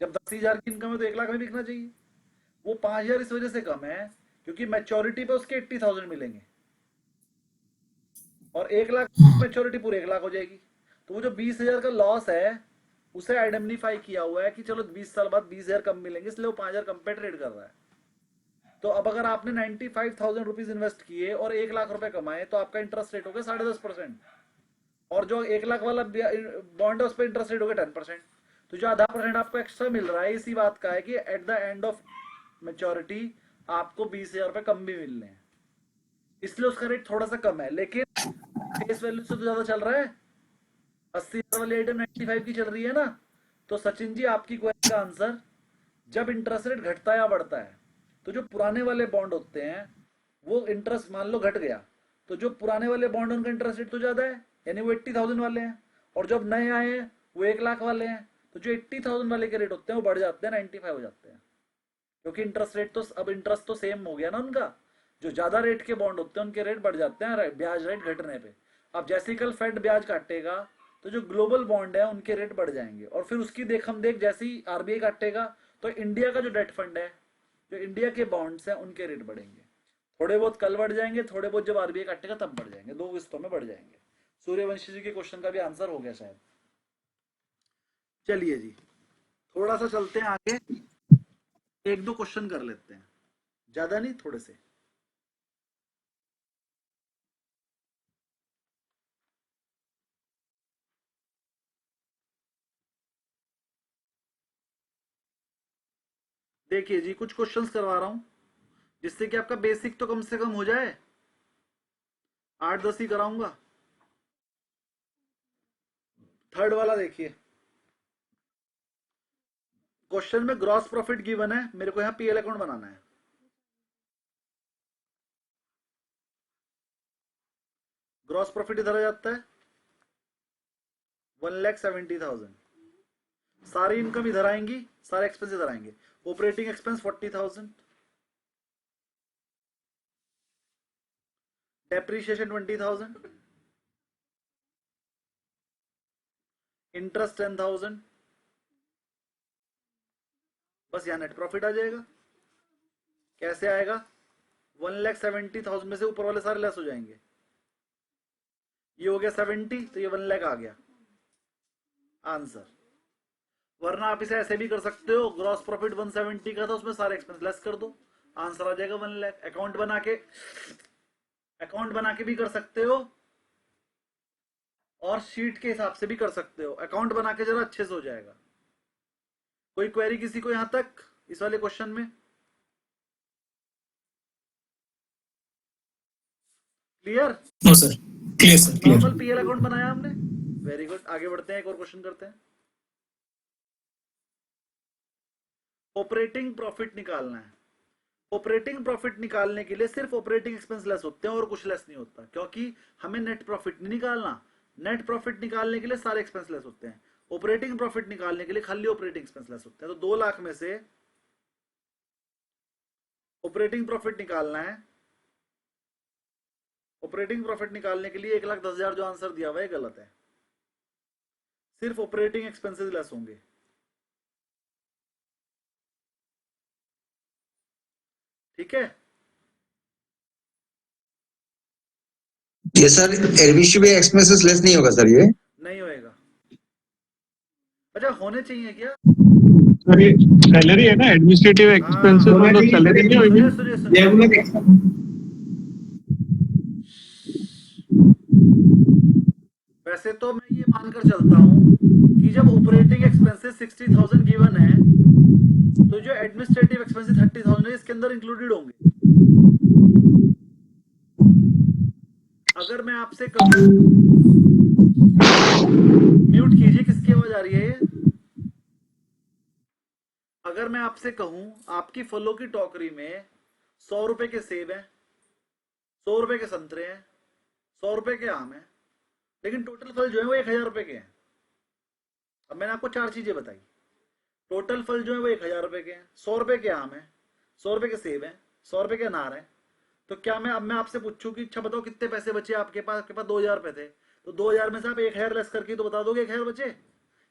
जब 10,000 की इनकम है तो 1 लाख में बिकना चाहिए। वो 5,000 इस वजह से कम है क्योंकि मैच्योरिटी पे उसके 80,000 मिलेंगे और 1 लाख मैच्योरिटी पूरे 1 लाख हो जाएगी। तो वो जो 20,000 का लॉस है उसे आइडेंटिफाई किया हुआ है कि चलो 20 साल बाद 20,000 कम मिलेंगे, इसलिए वो 5,000 कम पे ट्रेड कर रहा है। तो अब अगर आपने 95,000 रुपीज इन्वेस्ट किए और 1 लाख रुपए कमाए तो आपका इंटरेस्ट रेट हो गया 10.5%, और जो 1 लाख वाला बॉन्ड है उस पर इंटरेस्ट रेट हो गया 10%। तो जो 0.5% आपको एक्स्ट्रा मिल रहा है इसी बात का है कि at the end of maturity आपको 20,000 रुपए कम भी मिलने हैं, इसलिए उसका रेट थोड़ा सा कम है, लेकिन फेस वैल्यू से तो ज्यादा चल रहा है। 80,000 वाली आइटम 95 की चल रही है ना। तो सचिन जी आपकी क्वेश्चन का आंसर, जब इंटरेस्ट रेट घटता या बढ़ता है तो जो पुराने वाले बॉन्ड होते हैं वो इंटरेस्ट मान लो घट गया, तो जो पुराने वाले बॉन्ड उनका इंटरेस्ट रेट तो ज्यादा है, यानी वो 80,000 वाले हैं, और जब नए आए हैं वो 1 लाख वाले हैं, तो जो 80,000 वाले के रेट होते हैं वो बढ़ जाते हैं, 95 हो जाते हैं, क्योंकि इंटरेस्ट रेट तो अब इंटरेस्ट तो सेम हो गया ना उनका। जो ज्यादा रेट के बॉन्ड होते हैं उनके रेट बढ़ जाते हैं ब्याज रेट घटने पे। अब जैसे ही कल फेड ब्याज काटेगा तो जो ग्लोबल बॉन्ड है उनके रेट बढ़ जाएंगे, और फिर उसकी देख हम देख जैसे ही आरबीआई काटेगा तो इंडिया का जो डेट फंड है, जो इंडिया के बॉन्ड्स हैं उनके रेट बढ़ेंगे, थोड़े बहुत कल बढ़ जाएंगे, थोड़े बहुत जब आरबीआई काटेगा तब बढ़ जाएंगे, 2 किस्तों में बढ़ जाएंगे। सूर्यवंशी जी के क्वेश्चन का भी आंसर हो गया शायद। चलिए जी थोड़ा सा चलते हैं आगे, 1-2 क्वेश्चन कर लेते हैं, ज्यादा नहीं, थोड़े से। देखिए जी कुछ क्वेश्चंस करवा रहा हूं जिससे कि आपका बेसिक तो कम से कम हो जाए, 8-10 ही कराऊंगा। थर्ड वाला देखिए, क्वेश्चन में ग्रॉस प्रॉफिट गिवन है, मेरे को यहां पीएल अकाउंट बनाना है। ग्रॉस प्रॉफिट इधर आ जाता है 1,70,000, सारी इनकम इधर आएंगी, सारे एक्सपेंस इधर आएंगे। ऑपरेटिंग एक्सपेंस 40,000, डेप्रीशिएशन 20,000, इंटरेस्ट 10,000, बस यहाँ नेट प्रॉफिट आ जाएगा। कैसे आएगा? 1,70,000 में से ऊपर वाले सारे लेस हो जाएंगे, ये हो गया 70, तो ये 1 लाख आ गया आंसर। वरना आप इसे ऐसे भी कर सकते हो, ग्रॉस प्रॉफिट 170 का था, उसमें सारे एक्सपेंस लेस कर दो, आंसर आ जाएगा 1 लाख। अकाउंट बना के भी कर सकते हो और शीट के हिसाब से भी कर सकते हो। अकाउंट बना के जरा अच्छे से हो जाएगा। कोई क्वेरी किसी को यहां तक इस वाले क्वेश्चन में? Clear? No sir, clear sir, clear. Normal PL account बनाया हमने, वेरी गुड। आगे बढ़ते हैं, एक और क्वेश्चन करते हैं। ऑपरेटिंग प्रॉफिट निकालना है। ऑपरेटिंग प्रॉफिट निकालने के लिए सिर्फ ऑपरेटिंग एक्सपेंस लेस होते हैं और कुछ लेस नहीं होता, क्योंकि हमें नेट प्रॉफिट नहीं निकालना। नेट प्रॉफिट निकालने के लिए सारे एक्सपेंस लेस होते हैं, ऑपरेटिंग प्रॉफिट निकालने के लिए खाली ऑपरेटिंग एक्सपेंस लेस होते हैं। तो 2 लाख में से ऑपरेटिंग प्रॉफिट निकालना है। ऑपरेटिंग प्रॉफिट निकालने के लिए 1,10,000 जो आंसर दिया हुआ है गलत है, सिर्फ ऑपरेटिंग एक्सपेंसेस लेस होंगे। ठीक है, ये सर एडमिनिस्ट्रेटिव एक्सपेंसेस लेस नहीं होगा सर, ये नहीं होएगा। अच्छा होने चाहिए क्या? सर ये सैलरी है ना, एडमिनिस्ट्रेटिव एक्सपेंसेस मतलब सैलरी नहीं होगी। सुनिए वैसे तो मैं ये मानकर चलता हूं कि जब ऑपरेटिंग एक्सपेंसेस 60,000 गिवन है तो जो एडमिनिस्ट्रेटिव एक्सपेंसेस 30,000 है इसके अंदर इंक्लूडेड होंगे। अगर मैं आपसे कहूं, म्यूट कीजिए, किसकी आवाज आ रही है ये? अगर मैं आपसे कहूं आपकी फलों की टोकरी में 100 रुपए के सेब हैं, 100 रुपए के संतरे हैं, 100 रुपए के आम हैं, लेकिन टोटल फल जो है वो 1,000 रुपए के हैं। अब मैंने आपको 4 चीजें बताई, टोटल फल जो है वो 1,000 रुपए के हैं, 100 रुपए के आम है, 100 रुपए के सेब हैं, 100 रुपए के अनार हैं। तो क्या मैं आपसे पूछूं कि अच्छा बताओ कितने पैसे बचे आपके पास? आपके पास 2,000 रुपए थे, तो 2,000 में से आप 1,000 लेस करके तो बता दोगे 1,000 बचे,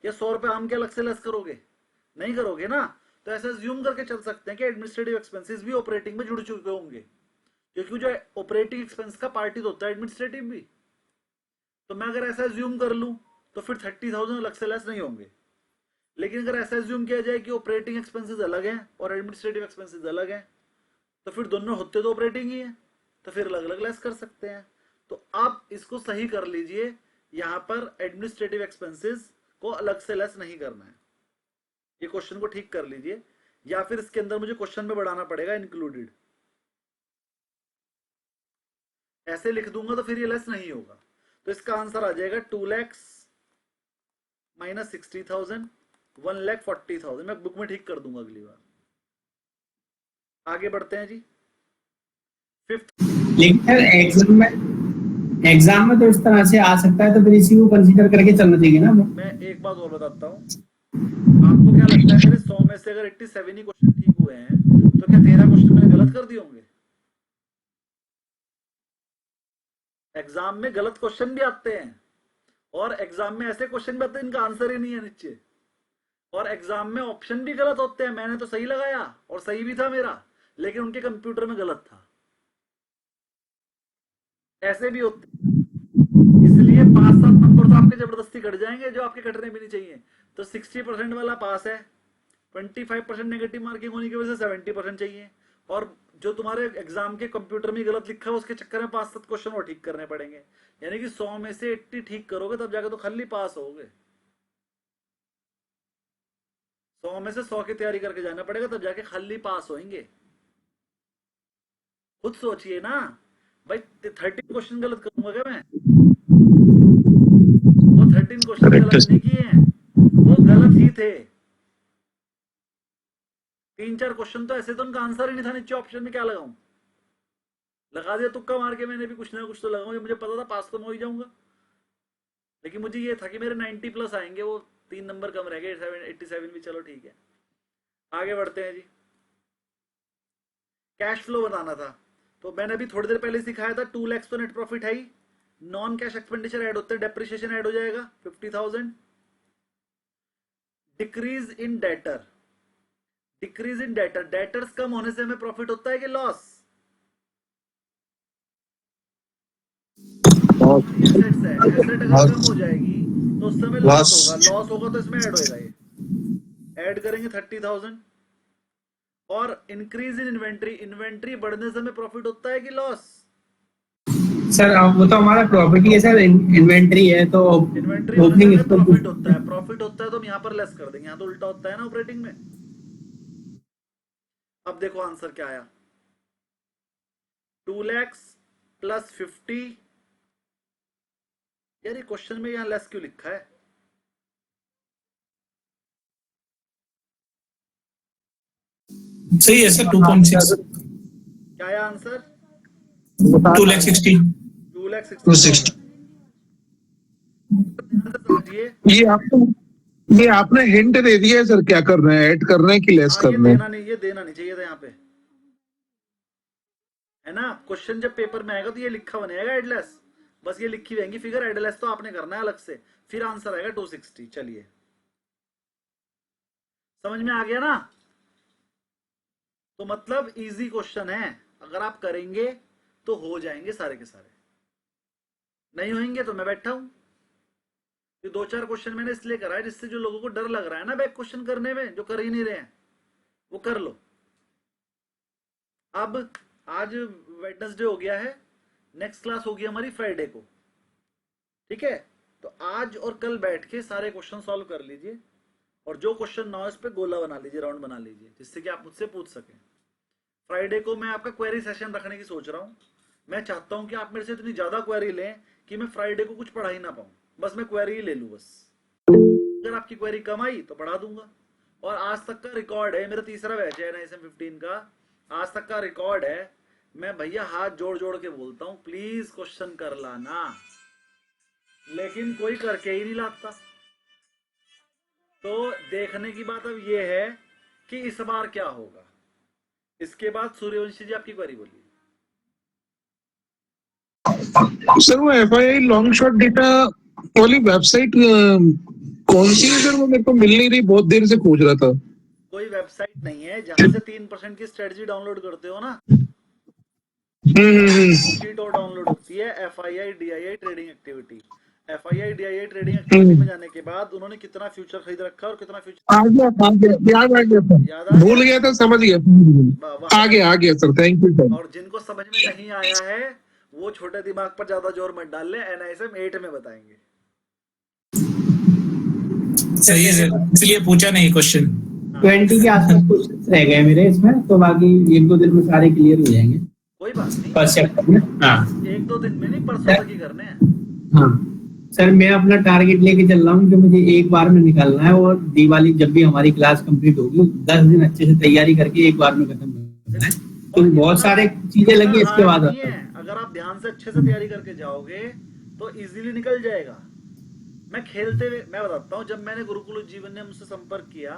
या 100 रुपए आम के अलग से लेस करोगे? नहीं करोगे ना। तो ऐसा ज्यूम करके चल सकते हैं कि एडमिनिस्ट्रेटिव एक्सपेंसेस भी ऑपरेटिंग में जुड़ चुके होंगे, क्योंकि जो ऑपरेटिंग एक्सपेंस का पार्ट तो होता है एडमिनिस्ट्रेटिव भी। तो मैं अगर ऐसा ज्यूम कर लूं तो फिर 30,000 अलग से लेस नहीं होंगे। लेकिन अगर ऐसा ज्यूम किया जाए कि ऑपरेटिंग एक्सपेंसेस अलग हैं और एडमिनिस्ट्रेटिव एक्सपेंसेस अलग हैं, तो फिर दोनों होते तो ऑपरेटिंग ही है, तो फिर अलग अलग लेस कर सकते हैं। तो आप इसको सही कर लीजिए, यहां पर एडमिनिस्ट्रेटिव एक्सपेंसेस को अलग से लेस नहीं करना है। ये क्वेश्चन को ठीक कर लीजिए, या फिर इसके अंदर मुझे क्वेश्चन में बढ़ाना पड़ेगा इंक्लूडेड। ऐसे लिख दूंगा तो फिर ये लेस नहीं होगा। तो इसका आंसर आ जाएगा 2 लाख माइनस 60,000, 1,40,000। मैं बुक में ठीक कर दूंगा अगली बार। आगे बढ़ते हैं जी। फिफ्थ, लेकिन सर एग्जाम में तो इस तरह से आ सकता है, तो फिर इसी को कंसीडर करके चलना चाहिए ना। मैं एक बात और बताता हूँ, आपको क्या लगता है मेरे 100 में से अगर 87 ही क्वेश्चन ठीक हुए हैं तो क्या 13 क्वेश्चन मैंने गलत कर दिए होंगे? एग्जाम में गलत क्वेश्चन भी आते हैं, और एग्जाम में ऐसे क्वेश्चन भी आते हैं इनका आंसर ही नहीं है नीचे, और एग्जाम में ऑप्शन भी गलत होते हैं। मैंने तो सही लगाया और सही भी था मेरा, लेकिन उनके कंप्यूटर में गलत था। ऐसे भी होते हैं। इसलिए 5-7 नंबर तो आपके जबरदस्ती कट जाएंगे जो आपके कटने भी नहीं चाहिए। तो 60% वाला पास है, 25% नेगेटिव मार्किंग होने की वजह से 70% चाहिए, और जो तुम्हारे एग्जाम के कंप्यूटर में गलत लिखा है उसके चक्कर में 5-7 क्वेश्चन और ठीक करने पड़ेंगे। यानी कि 100 में से 80 ठीक करोगे तब जाके तो खाली पास होगे। 100 में से 100 की तैयारी करके जाना पड़ेगा तब जाके खाली पास होंगे। खुद सोचिए ना भाई, 13 क्वेश्चन गलत करूंगा क्या मैं? वो 13 क्वेश्चन गलत नहीं किए हैं, वो गलत ही थे। 3-4 क्वेश्चन तो ऐसे तो उनका आंसर ही नहीं था नीचे ऑप्शन में, क्या लगाऊं? लगा दिया तुक्का मार के मैंने भी, कुछ ना कुछ तो लगाऊंगा। मुझे पता था पास तो मैं हो ही जाऊंगा, लेकिन मुझे ये था कि मेरे 90 प्लस आएंगे, वो 3 नंबर कम रह गए, 87 भी। चलो ठीक है, आगे बढ़ते हैं जी। कैश फ्लो बनाना था, तो मैंने अभी थोड़ी देर पहले सिखाया था 2 लाख तो नेट प्रॉफिट है ही, नॉन कैश एक्सपेंडिचर ऐड होते हैं, डेप्रिसिएशन ऐड हो जाएगा 50,000। Decrease in debtor, decrease in debtor, debtors कम होने से हमें प्रॉफिट होता है कि लॉस? एसेट अगर कम हो जाएगी तो उस समय लॉस होगा, लॉस होगा तो इसमें ऐड होएगा, ये ऐड करेंगे 30,000। और इंक्रीज इन इन्वेंट्री, इन्वेंट्री बढ़ने से हमें प्रॉफिट होता है कि लॉस? सर वो तो हमारा प्रॉपर्टी है सर, इन्वेंट्री है तो इन्वेंट्री होने से प्रॉफिट होता है, प्रॉफिट होता है तो हम यहाँ पर लेस कर देंगे। यहाँ तो उल्टा होता है ना ऑपरेटिंग में। अब देखो आंसर क्या आया, 2 लाख प्लस 50। यार ये क्वेश्चन में यहाँ लेस क्यों लिखा है? सही है सर, 2.6। क्या है आंसर? 2,60,000। 2,60,000। ये आपने हिंट दे दिया है सर, क्या करना है, ऐड करना है कि लेस करना है? ये देना नहीं चाहिए था यहाँ पे, है ना। क्वेश्चन जब पेपर में आएगा तो ये लिखा बनेगा एडलेस, बस ये लिखी रहेंगी फिगर, एडलेस तो आपने करना है अलग से, फिर आंसर आएगा 260। चलिए समझ में आ गया ना? तो मतलब इजी क्वेश्चन है, अगर आप करेंगे तो हो जाएंगे सारे के सारे, नहीं होंगे तो मैं बैठा हूं। ये 2-4 क्वेश्चन मैंने इसलिए करा है जिससे जो लोगों को डर लग रहा है ना बैक क्वेश्चन करने में, जो कर ही नहीं रहे हैं, वो कर लो। अब आज वेडनेसडे हो गया है, नेक्स्ट क्लास होगी हमारी फ्राइडे को, ठीक है? तो आज और कल बैठ के सारे क्वेश्चन सॉल्व कर लीजिए, और जो क्वेश्चन ना हो इस पे गोला बना लीजिए, राउंड बना लीजिए, जिससे कि आप मुझसे पूछ सकें। फ्राइडे को मैं आपका क्वेरी सेशन रखने की सोच रहा हूँ। मैं चाहता हूँ कि आप मेरे से इतनी ज्यादा क्वेरी लें कि मैं फ्राइडे को कुछ पढ़ा ही ना पाऊँ, बस मैं क्वेरी ही ले लूँ बस। अगर आपकी क्वेरी कम आई तो पढ़ा दूंगा। और आज तक का रिकॉर्ड है, मेरा तीसरा बैच है NISM 15 का, आज तक का रिकॉर्ड है। मैं भैया हाथ जोड़ जोड़ के बोलता हूँ, प्लीज क्वेश्चन कर लाना, लेकिन कोई करके ही नहीं लाता। तो देखने की बात अब ये है कि इस बार क्या होगा। इसके बाद सूर्यवंशी जी आपकी क्वेरी बोलिए। सर वो FII लॉन्ग शॉट डेटा वाली वेबसाइट कौन सी है सर? वो मेरे को मिल नहीं रही, बहुत देर से खोज रहा था। कोई वेबसाइट नहीं है, जहां से 3% की स्ट्रेटजी डाउनलोड करते हो ना, शीट और डाउनलोड होती है FII DII trading activity. FII DII trading activity में जाने के बाद उन्होंने कितना फ्यूचर खरीद रखा और कितना फ्यूचर याद आ गया सर, भूल गया था, समझ गया, आ गया सर, थैंक यू सर। और जिनको समझ में नहीं आया है वो छोटे दिमाग पर ज्यादा जोर मत डाल ले, NISM 8 में बताएंगे। सही है सर, इसलिए पूछा नहीं क्वेश्चन। 20 के आसपास क्वेश्चन रह गए मेरे इसमें, तो बाकी 1-2 दिन में सारे क्लियर हो जाएंगे कोई बात नहीं, फर्स्ट चैप्टर में। हाँ 1-2 दिन में नहीं, परसों तक ही करने हैं। हाँ सर, मैं अपना टारगेट लेके चल रहा हूँ कि मुझे एक बार में निकालना है, और दिवाली जब भी हमारी क्लास कंप्लीट होगी 10 दिन अच्छे से तैयारी करके एक बार में खत्म करना है। तो बहुत सारे चीजें लगी इसके बाद। अगर आप ध्यान से अच्छे से तैयारी करके जाओगे तो इजीली निकल जाएगा। मैं खेलते हुए मैं बताता हूँ, जब मैंने गुरुकुल जीवन ने मुझसे संपर्क किया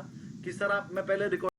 कि सर आप, मैं पहले रिकॉर्ड